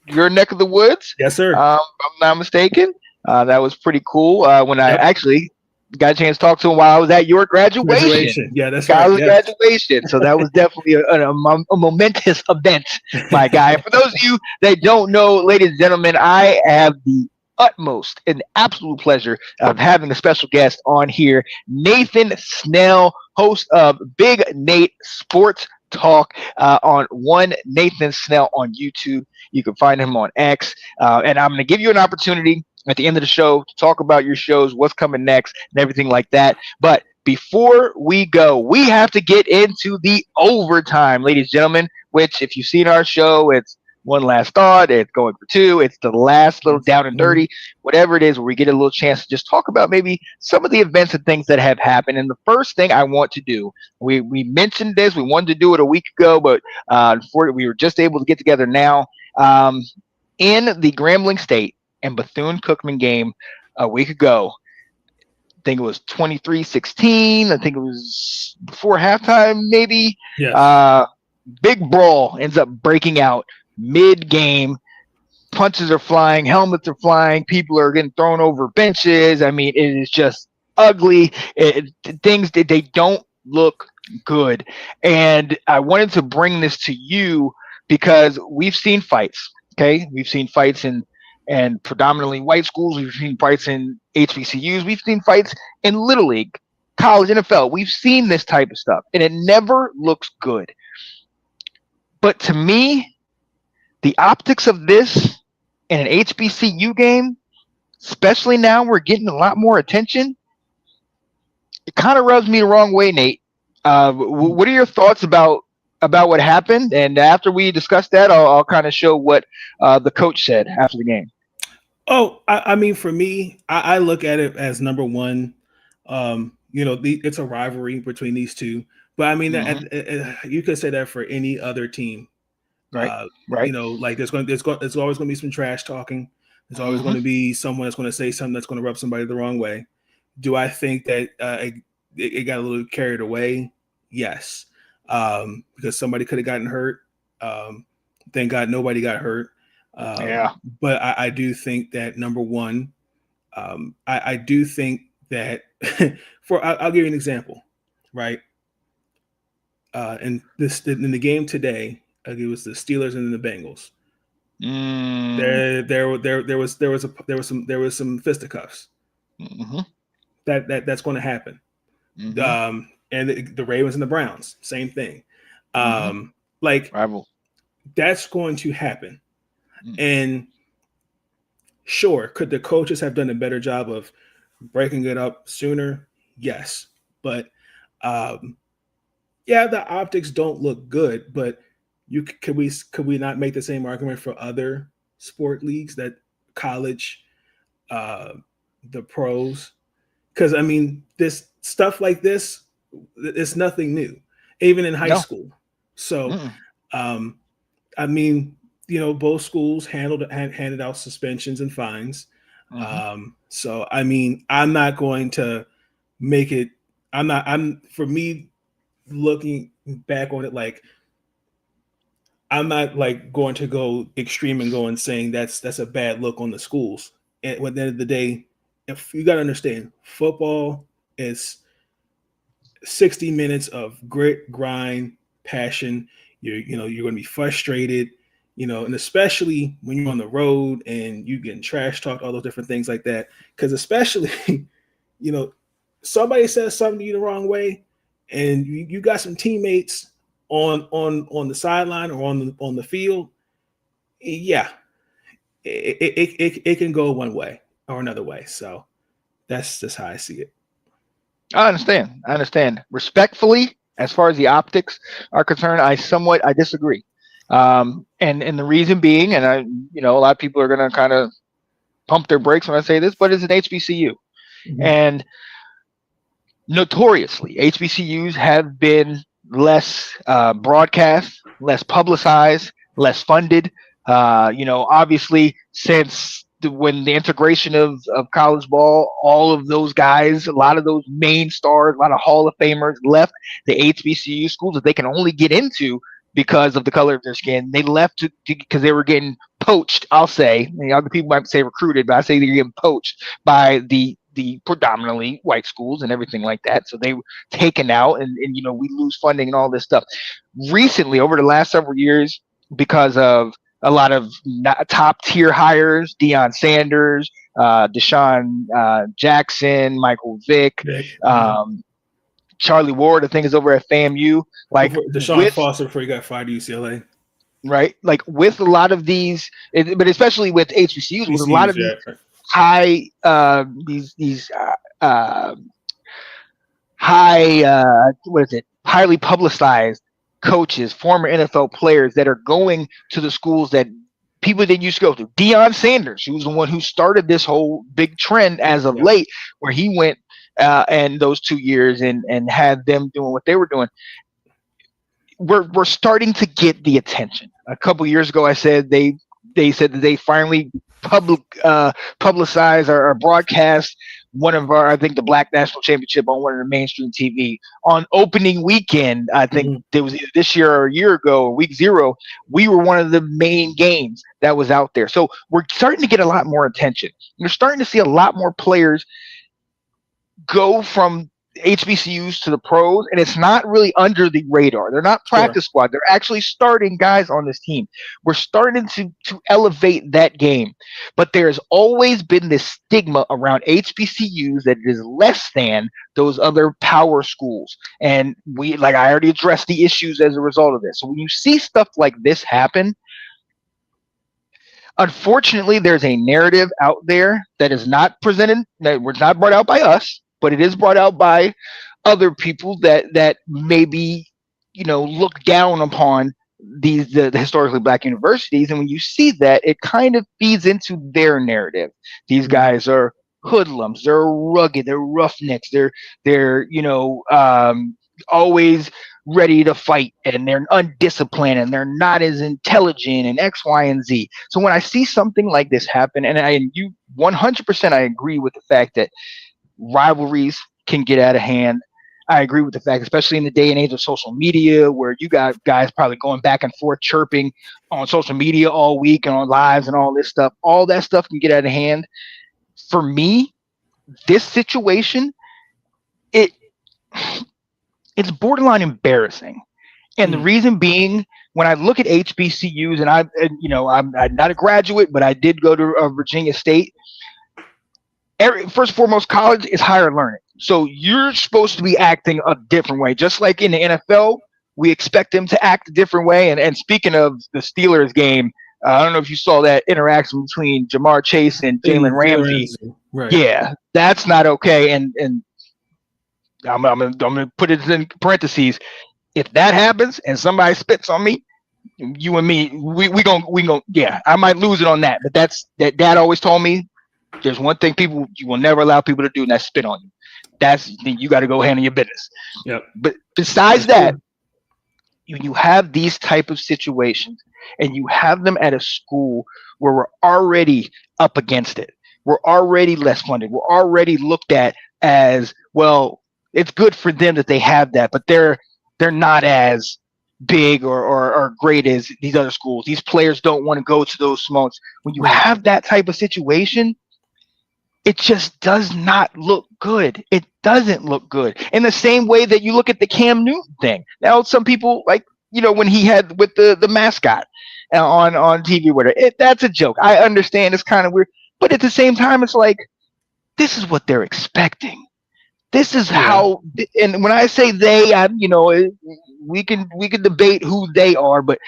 your neck of the woods. Yes, sir. If I'm not mistaken. That was pretty cool. When I actually, got a chance to talk to him while I was at your Graduation. graduation, Yeah, that's right. college Yes. graduation. So that was definitely a momentous event, my guy. For those of you that don't know, ladies and gentlemen, I have the utmost and absolute pleasure of having a special guest on here, Nathan Snell, host of Big Nate Sports Talk on one Nathan Snell on YouTube. You can find him on X. And I'm going to give you an opportunity at the end of the show to talk about your shows, what's coming next, and everything like that. But before we go, we have to get into the overtime, ladies and gentlemen, which, if you've seen our show, it's one last thought, it's going for two, it's the last little down and dirty, whatever it is, where we get a little chance to just talk about maybe some of the events and things that have happened. And the first thing I want to do, we mentioned this, we wanted to do it a week ago, but we were just able to get together now. In the Grambling State and Bethune-Cookman game a week ago, I think it was 23-16. I think it was before halftime, maybe. Yes. Big brawl ends up breaking out mid-game. Punches are flying, helmets are flying, people are getting thrown over benches. I mean, it is just ugly. Things that they don't look good. And I wanted to bring this to you because we've seen fights. Okay, we've seen fights in and predominantly white schools. We've seen fights in HBCUs. We've seen fights in Little League, college, NFL. We've seen this type of stuff, and it never looks good. But to me, the optics of this in an HBCU game, especially now we're getting a lot more attention, it kind of rubs me the wrong way, Nate. What are your thoughts about what happened? And after we discuss that, I'll kind of show what the coach said after the game. Oh, I mean, for me, I look at it as number one. It's a rivalry between these two. But I mean, you could say that for any other team, right? Right. Like there's always going to be some trash talking. There's always going to be someone that's going to say something that's going to rub somebody the wrong way. Do I think that it got a little carried away? Yes, because somebody could have gotten hurt. Thank God nobody got hurt. But I do think that number one, I do think that I'll give you an example, right? In the game today, it was the Steelers and the Bengals. There was some fisticuffs. That's going to happen. And the Ravens and the Browns, same thing. Rival. That's going to happen. And sure, could the coaches have done a better job of breaking it up sooner? Yes, but the optics don't look good. But could we not make the same argument for other sport leagues, that college, the pros? Because I mean, this stuff like this, it's nothing new, even in high school. So, I mean, both schools handed out suspensions and fines. So, I mean, I'm not going to make it. For me, looking back on it, like, I'm not like going to go extreme and go and saying that's a bad look on the schools. And at the end of the day, if you got to understand, football is 60 minutes of grit, grind, passion. You're going to be frustrated, and especially when you're on the road and you getting trash talked, all those different things like that. Because especially, somebody says something to you the wrong way, and you got some teammates on the sideline or on the field. Yeah, it can go one way or another way. So that's just how I see it. I understand. Respectfully, as far as the optics are concerned, I disagree. And the reason being, and a lot of people are going to kind of pump their brakes when I say this, but it's an HBCU. And notoriously, HBCUs have been less broadcast, less publicized, less funded. Obviously, since when the integration of college ball, all of those guys, a lot of those main stars, a lot of Hall of Famers left the HBCU schools that they can only get into because of the color of their skin. They left because they were getting poached, I'll say. Other people might say recruited, but I say they're getting poached by the the predominantly white schools and everything like that. So they were taken out, and we lose funding and all this stuff. Recently, over the last several years, because of a lot of top tier hires, Deion Sanders, Deshaun Jackson, Michael Vick, Vic, Charlie Ward, I think is over at FAMU. Like Deshaun Foster before he got fired to UCLA. Right, like with a lot of these, but especially with HBCUs, with a lot of these high, what is it? Highly publicized coaches, former NFL players that are going to the schools that people didn't used to go to. Deion Sanders, who was the one who started this whole big trend as of late, where he went and those 2 years and had them doing what they were doing. We're starting to get the attention. A couple years ago, I said they said that they finally publicized or broadcast one of our, I think, the Black National Championship on one of the mainstream TV on opening weekend. I think it was either this year or a year ago, or week 0. We were one of the main games that was out there. So we're starting to get a lot more attention. You're starting to see a lot more players go from HBCUs to the pros, and it's not really under the radar. They're not practice squad. They're actually starting guys on this team. We're starting to elevate that game. But there's always been this stigma around HBCUs that it is less than those other power schools. And I already addressed the issues as a result of this. So when you see stuff like this happen, unfortunately, there's a narrative out there that is not presented, that was not brought out by us, but it is brought out by other people that maybe look down upon the historically Black universities. And when you see that, it kind of feeds into their narrative. These guys are hoodlums, they're rugged, they're roughnecks, they're always ready to fight, and they're undisciplined, and they're not as intelligent, and X, Y, and Z. So when I see something like this happen, and you 100%, I agree with the fact that rivalries can get out of hand. I agree with the fact, especially in the day and age of social media, where you got guys probably going back and forth chirping on social media all week and on lives and all this stuff. All that stuff can get out of hand. For me, this situation, it's borderline embarrassing. And the reason being, when I look at HBCUs, and I'm not a graduate, but I did go to Virginia State. First and foremost, college is higher learning. So you're supposed to be acting a different way. Just like in the NFL, we expect them to act a different way. And speaking of the Steelers game, I don't know if you saw that interaction between Jamar Chase and Jalen Ramsey. Right. Yeah, that's not okay. And I'm gonna put it in parentheses. If that happens and somebody spits on me, you and me, we gon' yeah, I might lose it on that. But that's that Dad always told me. There's one thing you will never allow people to do, and that's spit on you. You got to go handle your business. Yep. But besides that, you have these type of situations, and you have them at a school where we're already up against it. We're already less funded. We're already looked at as, well, it's good for them that they have that, but they're not as big or great as these other schools. These players don't want to go to those smokes. When you have that type of situation, it just does not look good. It doesn't look good. In the same way that you look at the Cam Newton thing. Now, some people, when he had with the mascot on TV with her, that's a joke. I understand it's kind of weird. But at the same time, it's like, this is what they're expecting. This is how, and when I say they, we can debate who they are, but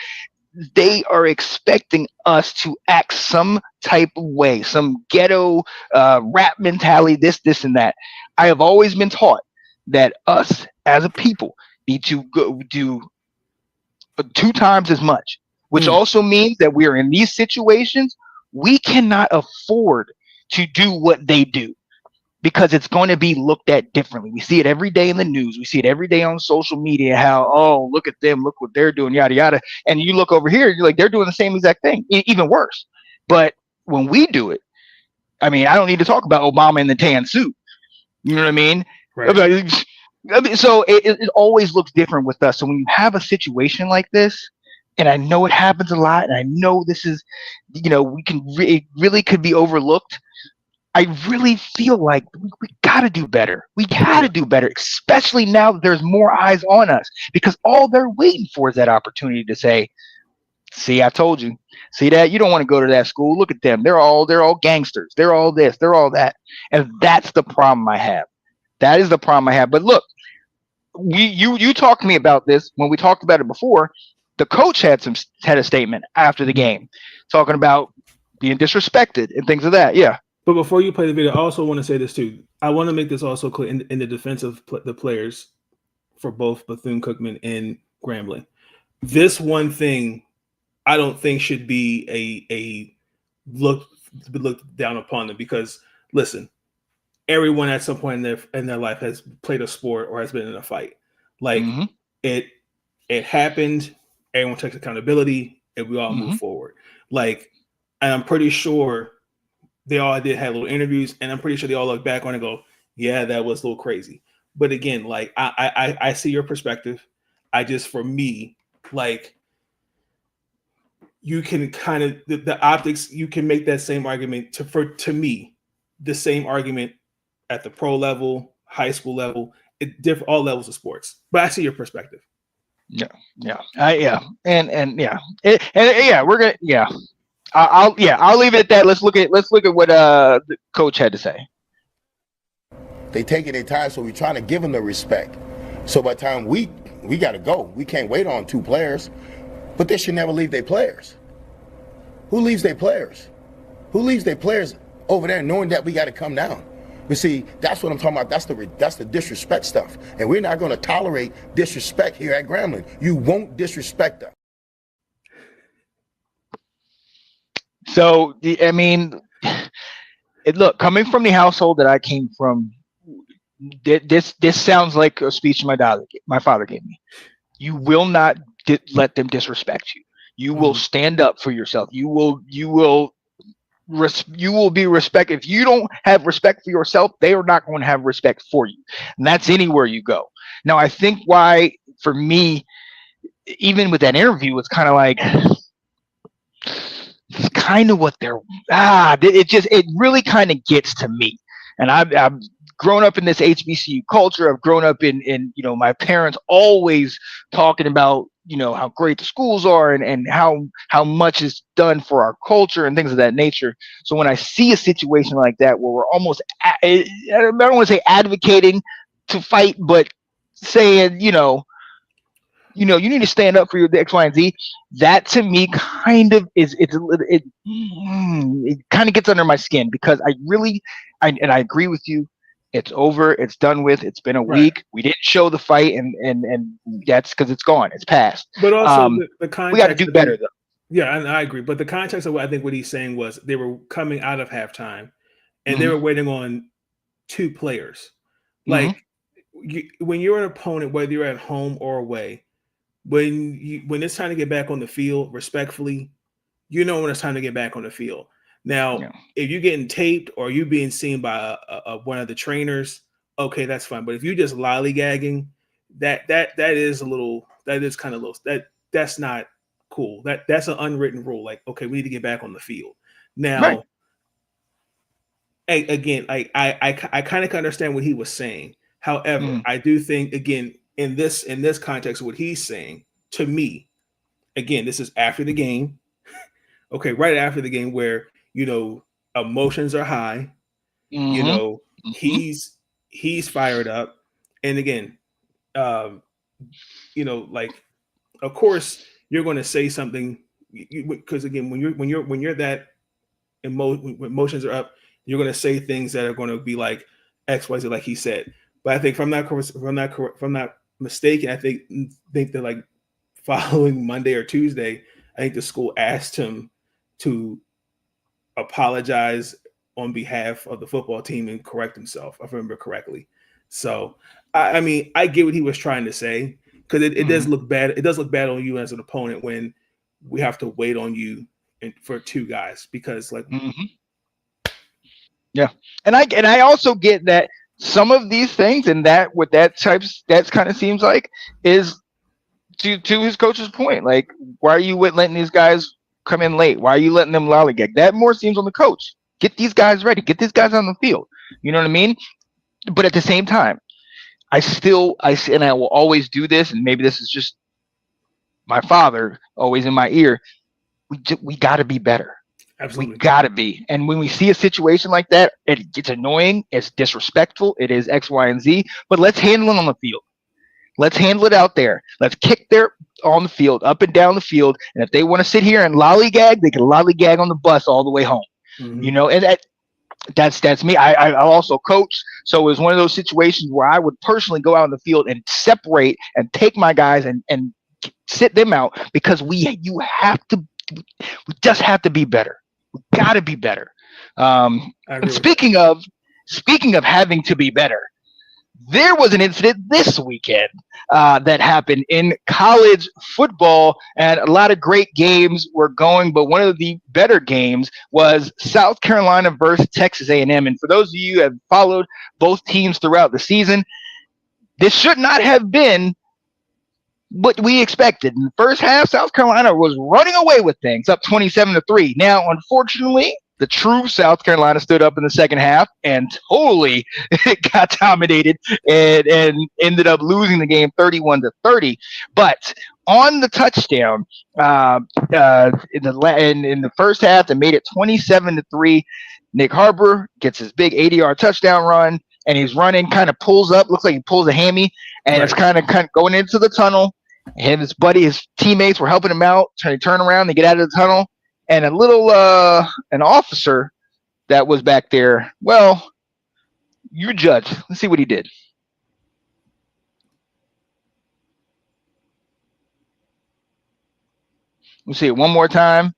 they are expecting us to act some type of way, some ghetto rap mentality, this, and that. I have always been taught that us as a people need to do 2 times as much, which also means that we are in these situations. We cannot afford to do what they do, because it's going to be looked at differently. We see it every day in the news. We see it every day on social media, how, oh, look at them, look what they're doing, yada, yada. And you look over here, you're like, they're doing the same exact thing, even worse. But when we do it, I mean, I don't need to talk about Obama in the tan suit. You know what I mean? Right. So it always looks different with us. So when you have a situation like this, and I know it happens a lot, and I know this is, it really could be overlooked, I really feel like we got to do better. We got to Yeah. do better, especially now that there's more eyes on us, because all they're waiting for is that opportunity to say, "See, I told you. See that? You don't want to go to that school. Look at them. They're all gangsters. They're all this. They're all that." And that's the problem I have. That is the problem I have. But look, you talked to me about this when we talked about it before. The coach had a statement after the game, talking about being disrespected and things of that. Yeah. But before you play the video, I also want to say this too. I want to make this also clear in the defense of the players for both Bethune-Cookman and Grambling. This one thing I don't think should be a looked down upon them, because listen, everyone at some point in their life has played a sport or has been in a fight. Like Mm-hmm. it happened. Everyone takes accountability, and we all move Mm-hmm. forward. Like, and I'm pretty sure they all did have little interviews, and I'm pretty sure they all look back on it and go, "Yeah, that was a little crazy." But again, like I see your perspective. I just, for me, like, you can kind of the optics. You can make that same argument to me, the same argument at the pro level, high school level, all levels of sports. But I see your perspective. Yeah. Yeah. Yeah. And yeah. Yeah. We're gonna. Yeah. I'll leave it at that. Let's look at what the coach had to say. They taking their time, so we're trying to give them the respect. So by the time we got to go, we can't wait on two players, but they should never leave their players. Who leaves their players? Who leaves their players over there knowing that we got to come down? But see, that's what I'm talking about. That's the disrespect stuff, and we're not going to tolerate disrespect here at Grambling. You won't disrespect us. So I mean, look, coming from the household that I came from, this sounds like a speech my father gave me. You will not let them disrespect you. You will stand up for yourself. You will be respected. If you don't have respect for yourself, they are not going to have respect for you, and that's anywhere you go. Now, I think why for me, even with that interview, it's kind of like, it's kind of what they're it really kind of gets to me. And I've grown up in this HBCU culture. I've grown up in my parents always talking about how great the schools are, and how much is done for our culture and things of that nature. So when I see a situation like that where we're almost I don't want to say advocating to fight, but saying you need to stand up for your X, Y, and Z. That to me kind of it kind of gets under my skin, because I agree with you. It's over. It's done with. It's been a Right. week. We didn't show the fight, and that's because it's gone. It's past. But also the We got to context. do better though. Yeah, and I agree. But the context of what I think what he's saying was they were coming out of halftime, and they Mm-hmm. were waiting on two players. Mm-hmm. Like, when you're an opponent, whether you're at home or away, when it's time to get back on the field, respectfully, when it's time to get back on the field. Now, Yeah. if you're getting taped or you being seen by one of the trainers, okay, that's fine. But if you're just lollygagging, that is kind of little, that's not cool. That's an unwritten rule. Like, okay, we need to get back on the field. Right. Now, again, I kind of understand what he was saying. However, Mm-hmm. I do think, again, in this context, what he's saying to me, again, this is after the game. Okay, right after the game, where emotions are high. Mm-hmm. Mm-hmm. He's fired up, and again, um, like, of course you're going to say something, because again, when you're that when emotions are up, you're going to say things that are going to be like X, Y, Z, like he said. But I think if I'm not mistaken, I think that, like, following Monday or Tuesday, I think the school asked him to apologize on behalf of the football team and correct himself, if I remember correctly. So, I mean, I get what he was trying to say, because it does Mm-hmm. look bad. It does look bad on you as an opponent when we have to wait on you for two guys, because, like, Mm-hmm. Yeah, and I also get that some of these things, and that what that kind of seems like is to his coach's point. Like, why are you letting these guys come in late? Why are you letting them lollygag? That more seems on the coach. Get these guys ready. Get these guys on the field. You know what I mean? But at the same time, and I will always do this, and maybe this is just my father always in my ear. We got to be better. Absolutely. We got to be. And when we see a situation like that, it gets annoying. It's disrespectful. It is X, Y, and Z. But let's handle it on the field. Let's handle it out there. Let's kick their on the field, up and down the field. And if they want to sit here and lollygag, they can lollygag on the bus all the way home. Mm-hmm. You know, and that's me. I also coach, so it was one of those situations where I would personally go out in the field and separate and take my guys and sit them out because we just have to be better. We got to be better. And speaking of having to be better, there was an incident this weekend that happened in college football, and a lot of great games were going, but one of the better games was South Carolina versus Texas A&M. And for those of you who have followed both teams throughout the season, this should not have been what we expected. In the first half, South Carolina was running away with things, up 27-3. Now, unfortunately, the true South Carolina stood up in the second half and totally got dominated and ended up losing the game 31-30. But on the touchdown in the first half, that made it 27-3. Nick Harbor gets his big 80-yard touchdown run, and he's running, kind of pulls up, looks like he pulls a hammy, and it's kind of going into the tunnel. And his teammates were helping him out, trying to turn around, they get out of the tunnel. And a little an officer that was back there, well, you judge. Let's see what he did. We'll see it one more time.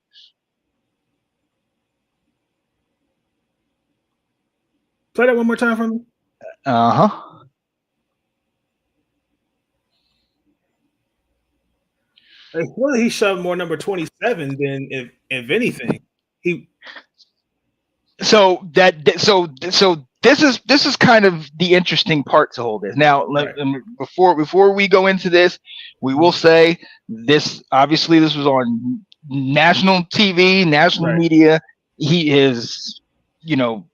Play that one more time for me. Uh-huh. Well, he shoved more number 27 than if anything. So this is kind of the interesting part to hold this. Now, before we go into this, we will say this. Obviously, this was on national TV, national media. His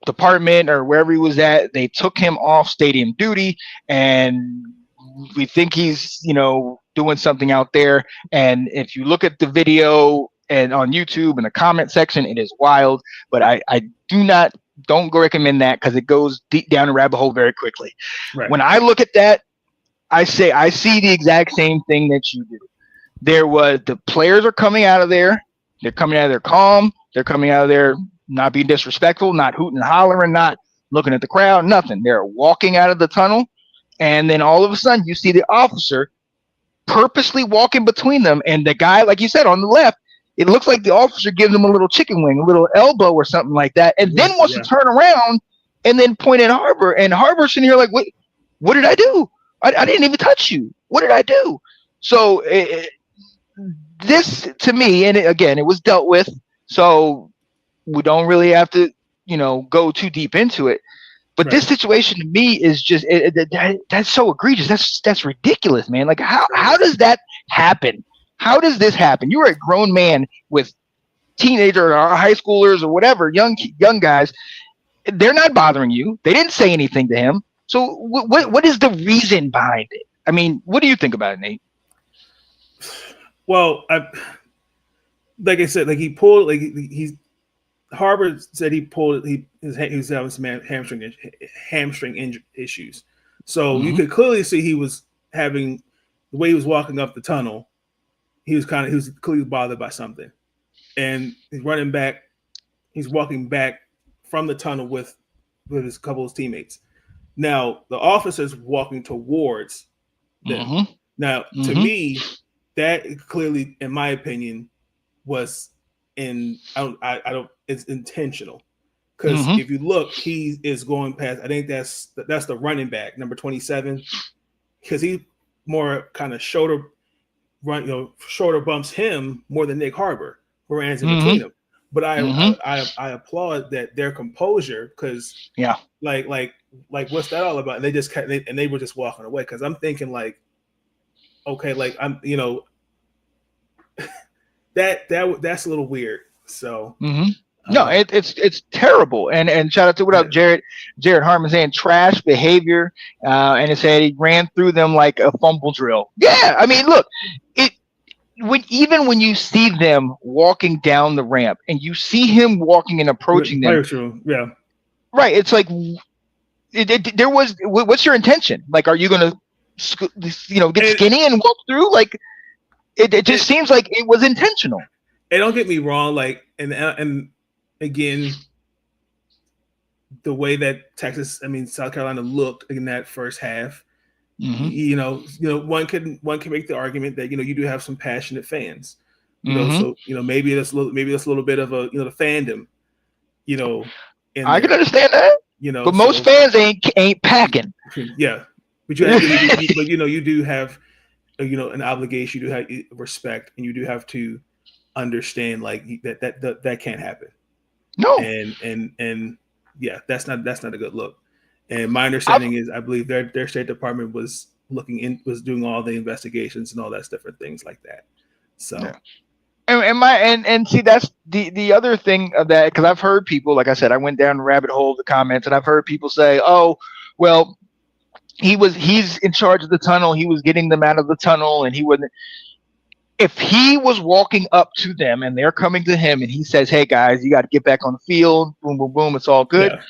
department or wherever he was at, they took him off stadium duty, and we think he's doing something out there. And if you look at the video and on YouTube in the comment section, it is wild. But I don't go recommend that because it goes deep down a rabbit hole very quickly. Right. When I look at that, I see the exact same thing that you do. The players are coming out of there. They're coming out of there calm. They're coming out of there not being disrespectful, not hooting and hollering, not looking at the crowd, nothing. They're walking out of the tunnel. And then all of a sudden you see the officer purposely walking between them. And the guy, like you said, on the left, it looks like the officer gives him a little chicken wing, a little elbow or something like that. And then wants to turn around and then point at Harbor. And Harbor's sitting here like, wait, what did I do? I didn't even touch you. What did I do? So this, to me, and again, it was dealt with. So we don't really have to, go too deep into it. But this situation to me is just that's so egregious. That's ridiculous, man. Like how does that happen? How does this happen? You're a grown man with teenager or high schoolers or whatever, young guys. They're not bothering you. They didn't say anything to him. So what is the reason behind it? I mean, what do you think about it, Nate? Well, like I said, like he pulled, like Harbor said he was having some hamstring issues. So you could clearly see he was having the way he was walking up the tunnel. He was clearly bothered by something, and he's running back. He's walking back from the tunnel with his couple of teammates. Now the officer's walking towards them. Now, to me, that clearly, in my opinion, was it's intentional, because if you look, he is going past. I think that's the running back, number 27, because he more kind of shoulder bumps him more than Nick Harbor, who runs in between them. But I applaud that their composure, because like what's that all about? And they just they were just walking away, because I'm thinking like, okay, like I'm that's a little weird. So No, it's terrible. And shout out to what up, Jared Hartman saying trash behavior, and it said he ran through them like a fumble drill. Yeah, I mean, look, it when you see them walking down the ramp and you see him walking and approaching them, yeah, right? It's like there was. What's your intention? Like, are you gonna, get skinny and walk through? Like, it just seems like it was intentional. And don't get me wrong, like, and again, the way that South Carolina looked in that first half, one can make the argument that you do have some passionate fans, so maybe that's a little bit of a the fandom, I can understand that, but most fans ain't packing. Yeah, but you do have an obligation, you do have respect, and you do have to understand like that can't happen. No, and yeah, that's not a good look. And my understanding is, I believe their State Department was doing all the investigations and all that different things like that. So, yeah. And see, that's the other thing of that, because I've heard people, like I said, I went down the rabbit hole of the comments, and I've heard people say, "Oh, well, he's in charge of the tunnel. He was getting them out of the tunnel, and he wouldn't." If he was walking up to them and they're coming to him and he says, "Hey guys, you got to get back on the field. Boom, boom, boom. It's all good." Yeah.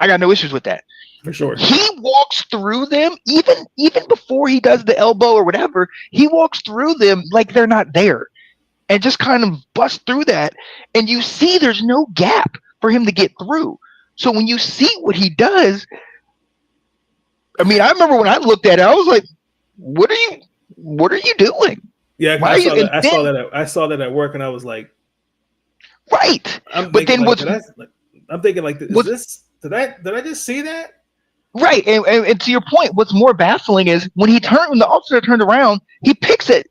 I got no issues with that. For sure. He walks through them even before he does the elbow or whatever. He walks through them like they're not there, and just kind of busts through that. And you see, there's no gap for him to get through. So when you see what he does, I mean, I remember when I looked at it, I was like, "What are you doing?" Yeah, I saw that at work, and I was like, right. I'm thinking, did I just see that? Right, and to your point, what's more baffling is when the officer turned around, he points at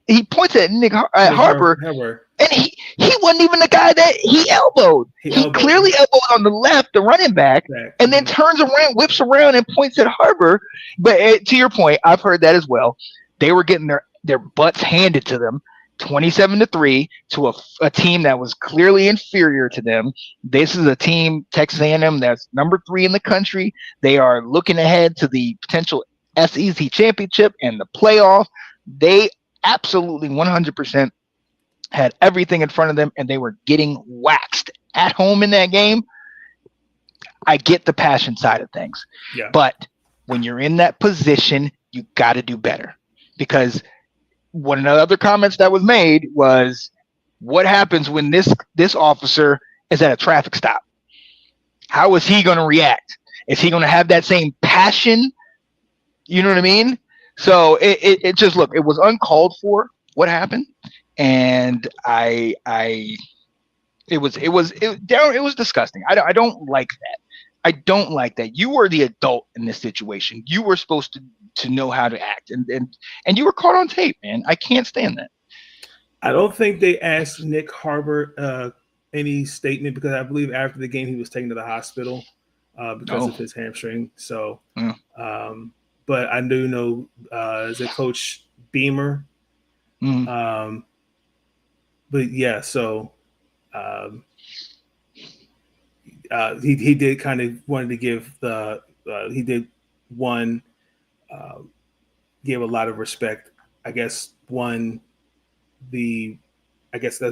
Nick Harbor, and he wasn't even the guy that he elbowed. He clearly elbowed on the left, the running back, and then turns around, whips around, and points at Harbor. But to your point, I've heard that as well. They were getting their butts handed to them, 27-3, to a team that was clearly inferior to them. This is a team, Texas A&M, that's number 3 in the country. They are looking ahead to the potential SEC championship and the playoff. They absolutely 100% had everything in front of them, and they were getting waxed at home in that game. I get the passion side of things, but when you're in that position, you got to do better. Because one of the other comments that was made was, what happens when this officer is at a traffic stop? How is he going to react? Is he going to have that same passion? You know what I mean? So it just, look, it was uncalled for what happened, and it was disgusting. I don't like that. I don't like that. You were the adult in this situation. You were supposed to know how to act, and you were caught on tape, man. I can't stand that. I don't think they asked Nick Harbor any statement, because I believe after the game he was taken to the hospital because of his hamstring. So, but I do know as a Coach Beamer. Mm-hmm. But yeah, so he did kind of wanted to give gave a lot of respect. I guess that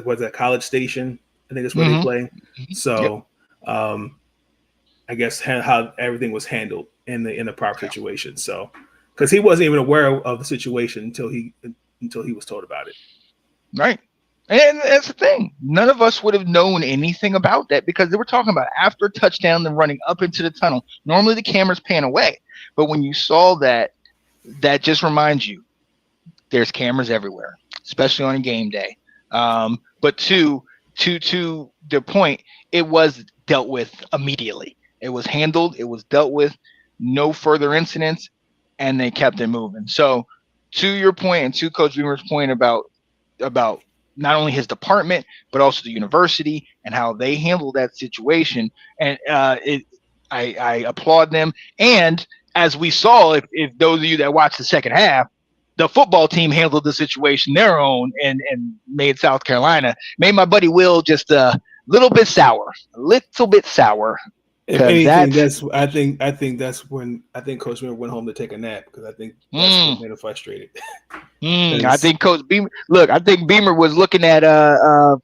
was at College Station. I think that's where they play. So, I guess how everything was handled in the proper situation. So, because he wasn't even aware of the situation until he was told about it. Right. And that's the thing. None of us would have known anything about that, because they were talking about after a touchdown, then running up into the tunnel. Normally the cameras pan away, but when you saw that just reminds you there's cameras everywhere, especially on a game day. But to the point, it was dealt with immediately. It was handled. It was dealt with. No further incidents, and they kept it moving. So, to your point and to Coach Beamer's point about not only his department but also the university and how they handled that situation, and I applaud them. And as we saw, if those of you that watched the second half, the football team handled the situation their own and made my buddy Will just little bit sour, a little bit sour. If anything, I think that's when Coach Beamer went home to take a nap because I think that's what made him frustrated. I think Coach Beamer. Look, I think Beamer was looking at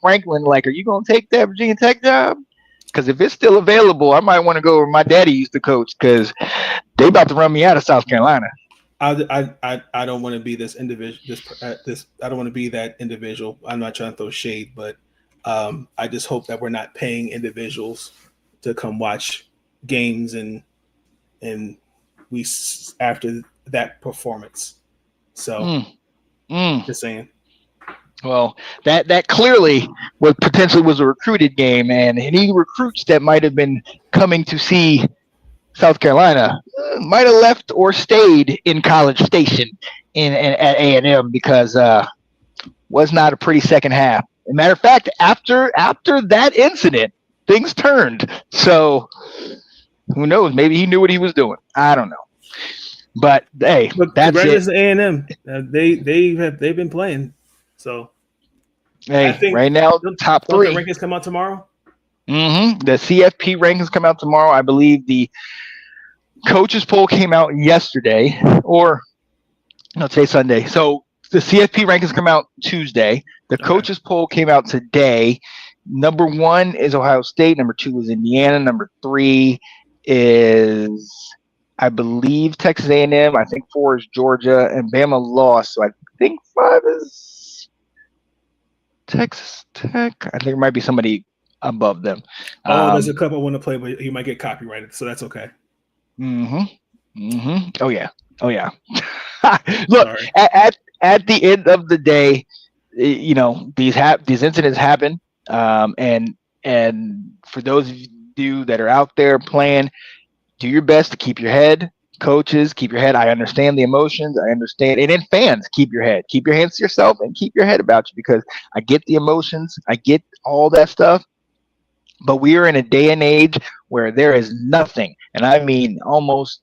Franklin like, "Are you gonna take that Virginia Tech job? Because if it's still available, I might want to go where my daddy used to coach. Because they about to run me out of South Carolina." I don't want to be this individual. I don't want to be that individual. I'm not trying to throw shade, but I just hope that we're not paying individuals to come watch games and we after that performance. So just saying. Well, that clearly was a recruited game, and any recruits that might have been coming to see South Carolina might have left or stayed in College Station at A&M because was not a pretty second half. As a matter of fact, after that incident, things turned. So who knows? Maybe he knew what he was doing. I don't know. But hey, that's it. A&M. They've been playing. So hey, I think right now top 3 rankings come out tomorrow. The CFP rankings come out tomorrow. I believe the coaches poll came out yesterday, or no, today's Sunday. So the CFP rankings come out Tuesday. The coaches poll came out today. Number 1 is Ohio State. Number 2 is Indiana. Number 3 is, I believe, Texas A&M. I think 4 is Georgia, and Bama lost. So I think 5 is Texas Tech. I think there might be somebody above them. There's a couple I want to play, but you might get copyrighted, so that's okay. Oh yeah. Look, at the end of the day, you know, these incidents happen, and for those of you that are out there playing, do your best to keep your head. Coaches, keep your head. I understand the emotions. I understand. And then fans, keep your head. Keep your hands to yourself and keep your head about you, because I get the emotions. I get all that stuff. But we are in a day and age where there is nothing, and I mean almost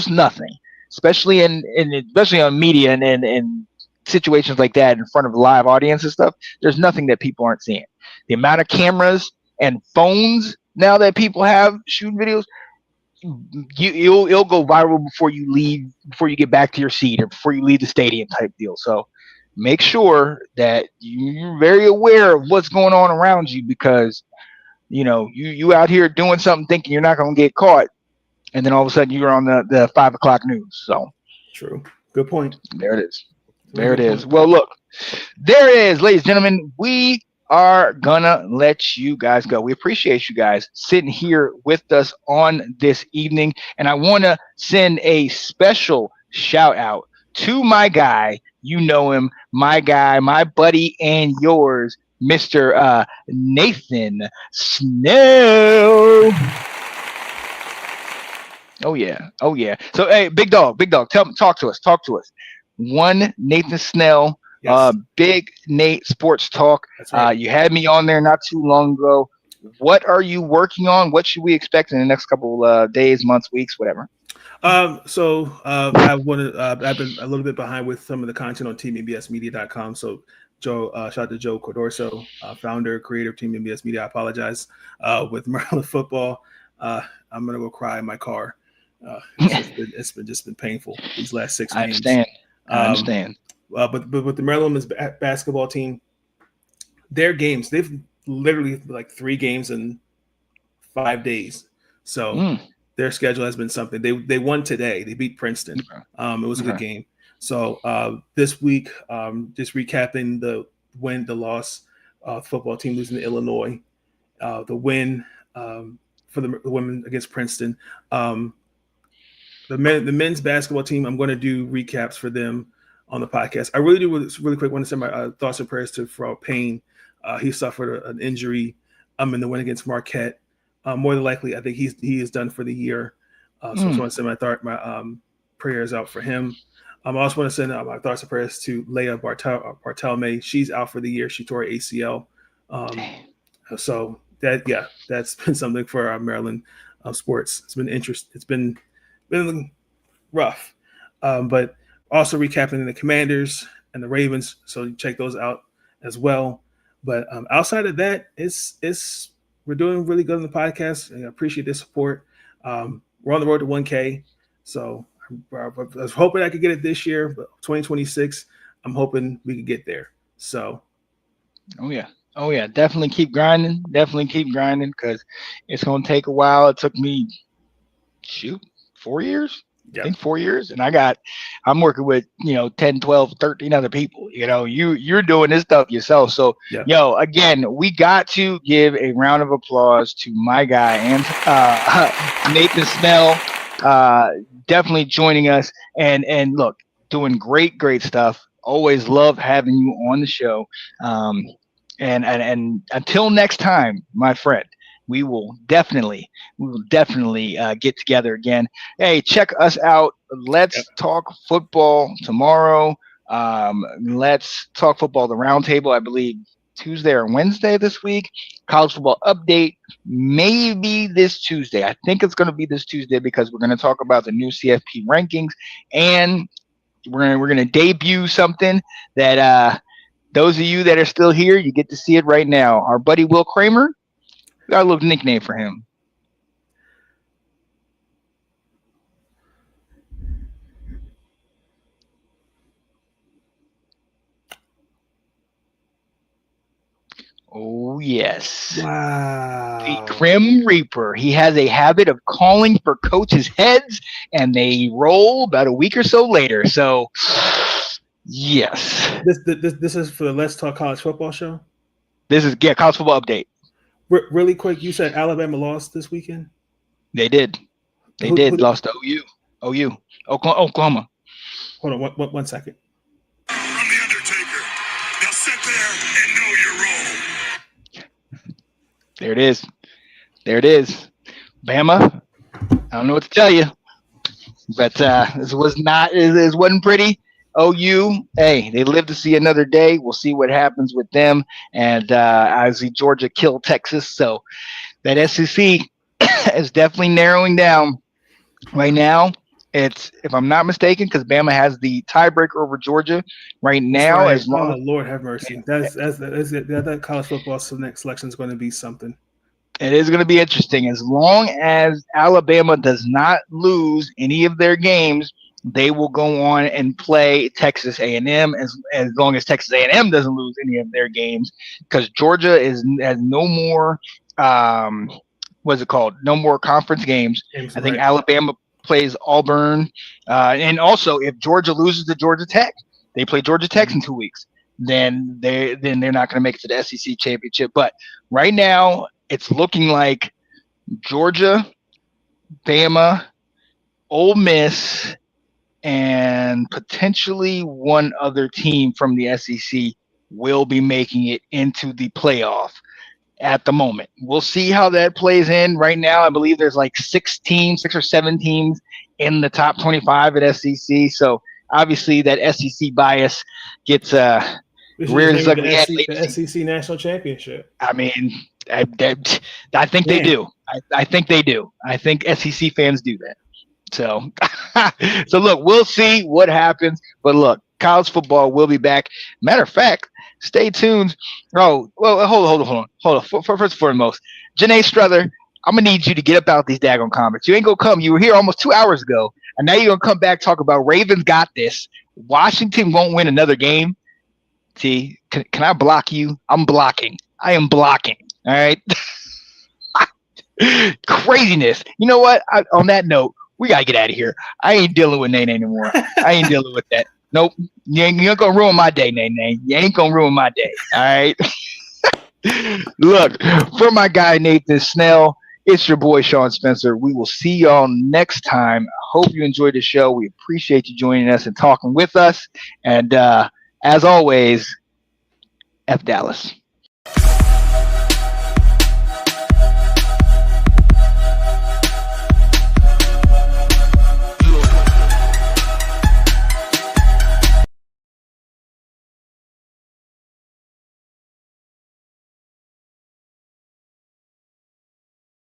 nothing, especially especially on media and situations like that in front of a live audience and stuff. There's nothing that people aren't seeing. The amount of cameras and phones now that people have shooting videos, it'll go viral before you get back to your seat or before you leave the stadium type deal. So make sure that you're very aware of what's going on around you, because you know, you out here doing something thinking you're not going to get caught, and then all of a sudden you're on the 5 o'clock news. So true. Good point. There it is. There it is. Well, look, there it is, ladies and gentlemen. We are gonna let you guys go. We appreciate you guys sitting here with us on this evening, and I want to send a special shout out to my guy. You know him, my guy, my buddy, and yours, Mr. Nathan Snell. Oh yeah. So hey, big dog, talk to us. One Nathan Snell, yes. Big Nate Sports Talk. That's right. You had me on there not too long ago. What are you working on? What should we expect in the next couple days, months, weeks, whatever? I've been a little bit behind with some of the content on teambsmedia.com. So Joe, shout out to Joe Cordorso, founder, creator of Team MBS Media. I apologize. With Maryland football, I'm gonna go cry in my car. It's been painful these last 6 games. I understand. But with the Maryland women's basketball team, their games, they've literally like 3 games in 5 days. So their schedule has been something. They won today. They beat Princeton. It was a good game. So this week, just recapping the win, the loss, football team losing to Illinois, the win for the women against Princeton. The men's basketball team, I'm going to do recaps for them on the podcast. I really really quick want to send my thoughts and prayers to Farrell Payne. He suffered an injury in the win against Marquette. More than likely, I think he is done for the year. So I just want to send my prayers out for him. I also want to send out my thoughts and prayers to Leah Bartelme. She's out for the year. She tore her ACL. So that's been something for our Maryland sports. It's been interesting. It's been rough. But also recapping the Commanders and the Ravens. So check those out as well. But outside of that, it's we're doing really good on the podcast, and I appreciate the support. We're on the road to 1K, so I was hoping I could get it this year, but 2026, I'm hoping we could get there. So, Oh yeah, definitely keep grinding, because it's gonna take a while. It took me 4 years. I think 4 years, and I'm working with 10, 12, 13 other people. You're doing this stuff yourself. So again, we got to give a round of applause to my guy and Nathan Snell, definitely joining us, and look, doing great stuff. Always love having you on the show. And until next time, my friend, we will definitely get together again. Hey, check us out. Let's talk football tomorrow. Let's talk football. The roundtable, I believe, Tuesday or Wednesday this week. College football update, maybe this Tuesday. I think it's going to be this Tuesday because we're going to talk about the new CFP rankings, and we're going to debut something that those of you that are still here, you get to see it right now. Our buddy Will Kramer, we got a little nickname for him. Oh, yes. Wow. The Grim Reaper. He has a habit of calling for coaches' heads, and they roll about a week or so later. So, yes. This is for the Let's Talk College Football show? This is college football update. Really quick, you said Alabama lost this weekend? They did. They lost to OU. Oklahoma. Hold on, one second. From The Undertaker. Now sit there and know your role. There it is. Bama, I don't know what to tell you, but this wasn't pretty. OU, hey, they live to see another day. We'll see what happens with them. And I see Georgia kill Texas, so that SEC is definitely narrowing down right now. It's, if I'm not mistaken, because Bama has the tiebreaker over Georgia right now. Right. As long as Lord have mercy, that college football selection is going to be something. It is going to be interesting. As long as Alabama does not lose any of their games, they will go on and play Texas A&M as long as Texas A&M doesn't lose any of their games, because Georgia has no more what's it called? No more conference games. I think Alabama plays Auburn, and also if Georgia loses to Georgia Tech, they play Georgia Tech in 2 weeks. Then they're not going to make it to the SEC championship. But right now, it's looking like Georgia, Bama, Ole Miss, and potentially one other team from the SEC will be making it into the playoff at the moment. We'll see how that plays in. Right now, I believe there's like 6 or 7 teams in the top 25 at SEC. So obviously that SEC bias gets rears ugly head. The SEC National Championship. I mean, I think they do. I think they do. I think SEC fans do that. So, so look, we'll see what happens. But look, college football will be back. Matter of fact, stay tuned. Oh, well, hold on. First and foremost, Janae Struther, I'm gonna need you to get up out these daggone comments. You ain't gonna come. You were here almost 2 hours ago, and now you're gonna come back talk about Ravens got this. Washington won't win another game. See, can I block you? I'm blocking. I am blocking. All right. Craziness. You know what? On that note, we gotta get out of here. I ain't dealing with Nene anymore. I ain't dealing with that. Nope. You ain't gonna ruin my day, Nene. You ain't gonna ruin my day. All right. Look, for my guy Nathan Snell, it's your boy Sean Spencer. We will see y'all next time. I hope you enjoyed the show. We appreciate you joining us and talking with us. And as always, F Dallas.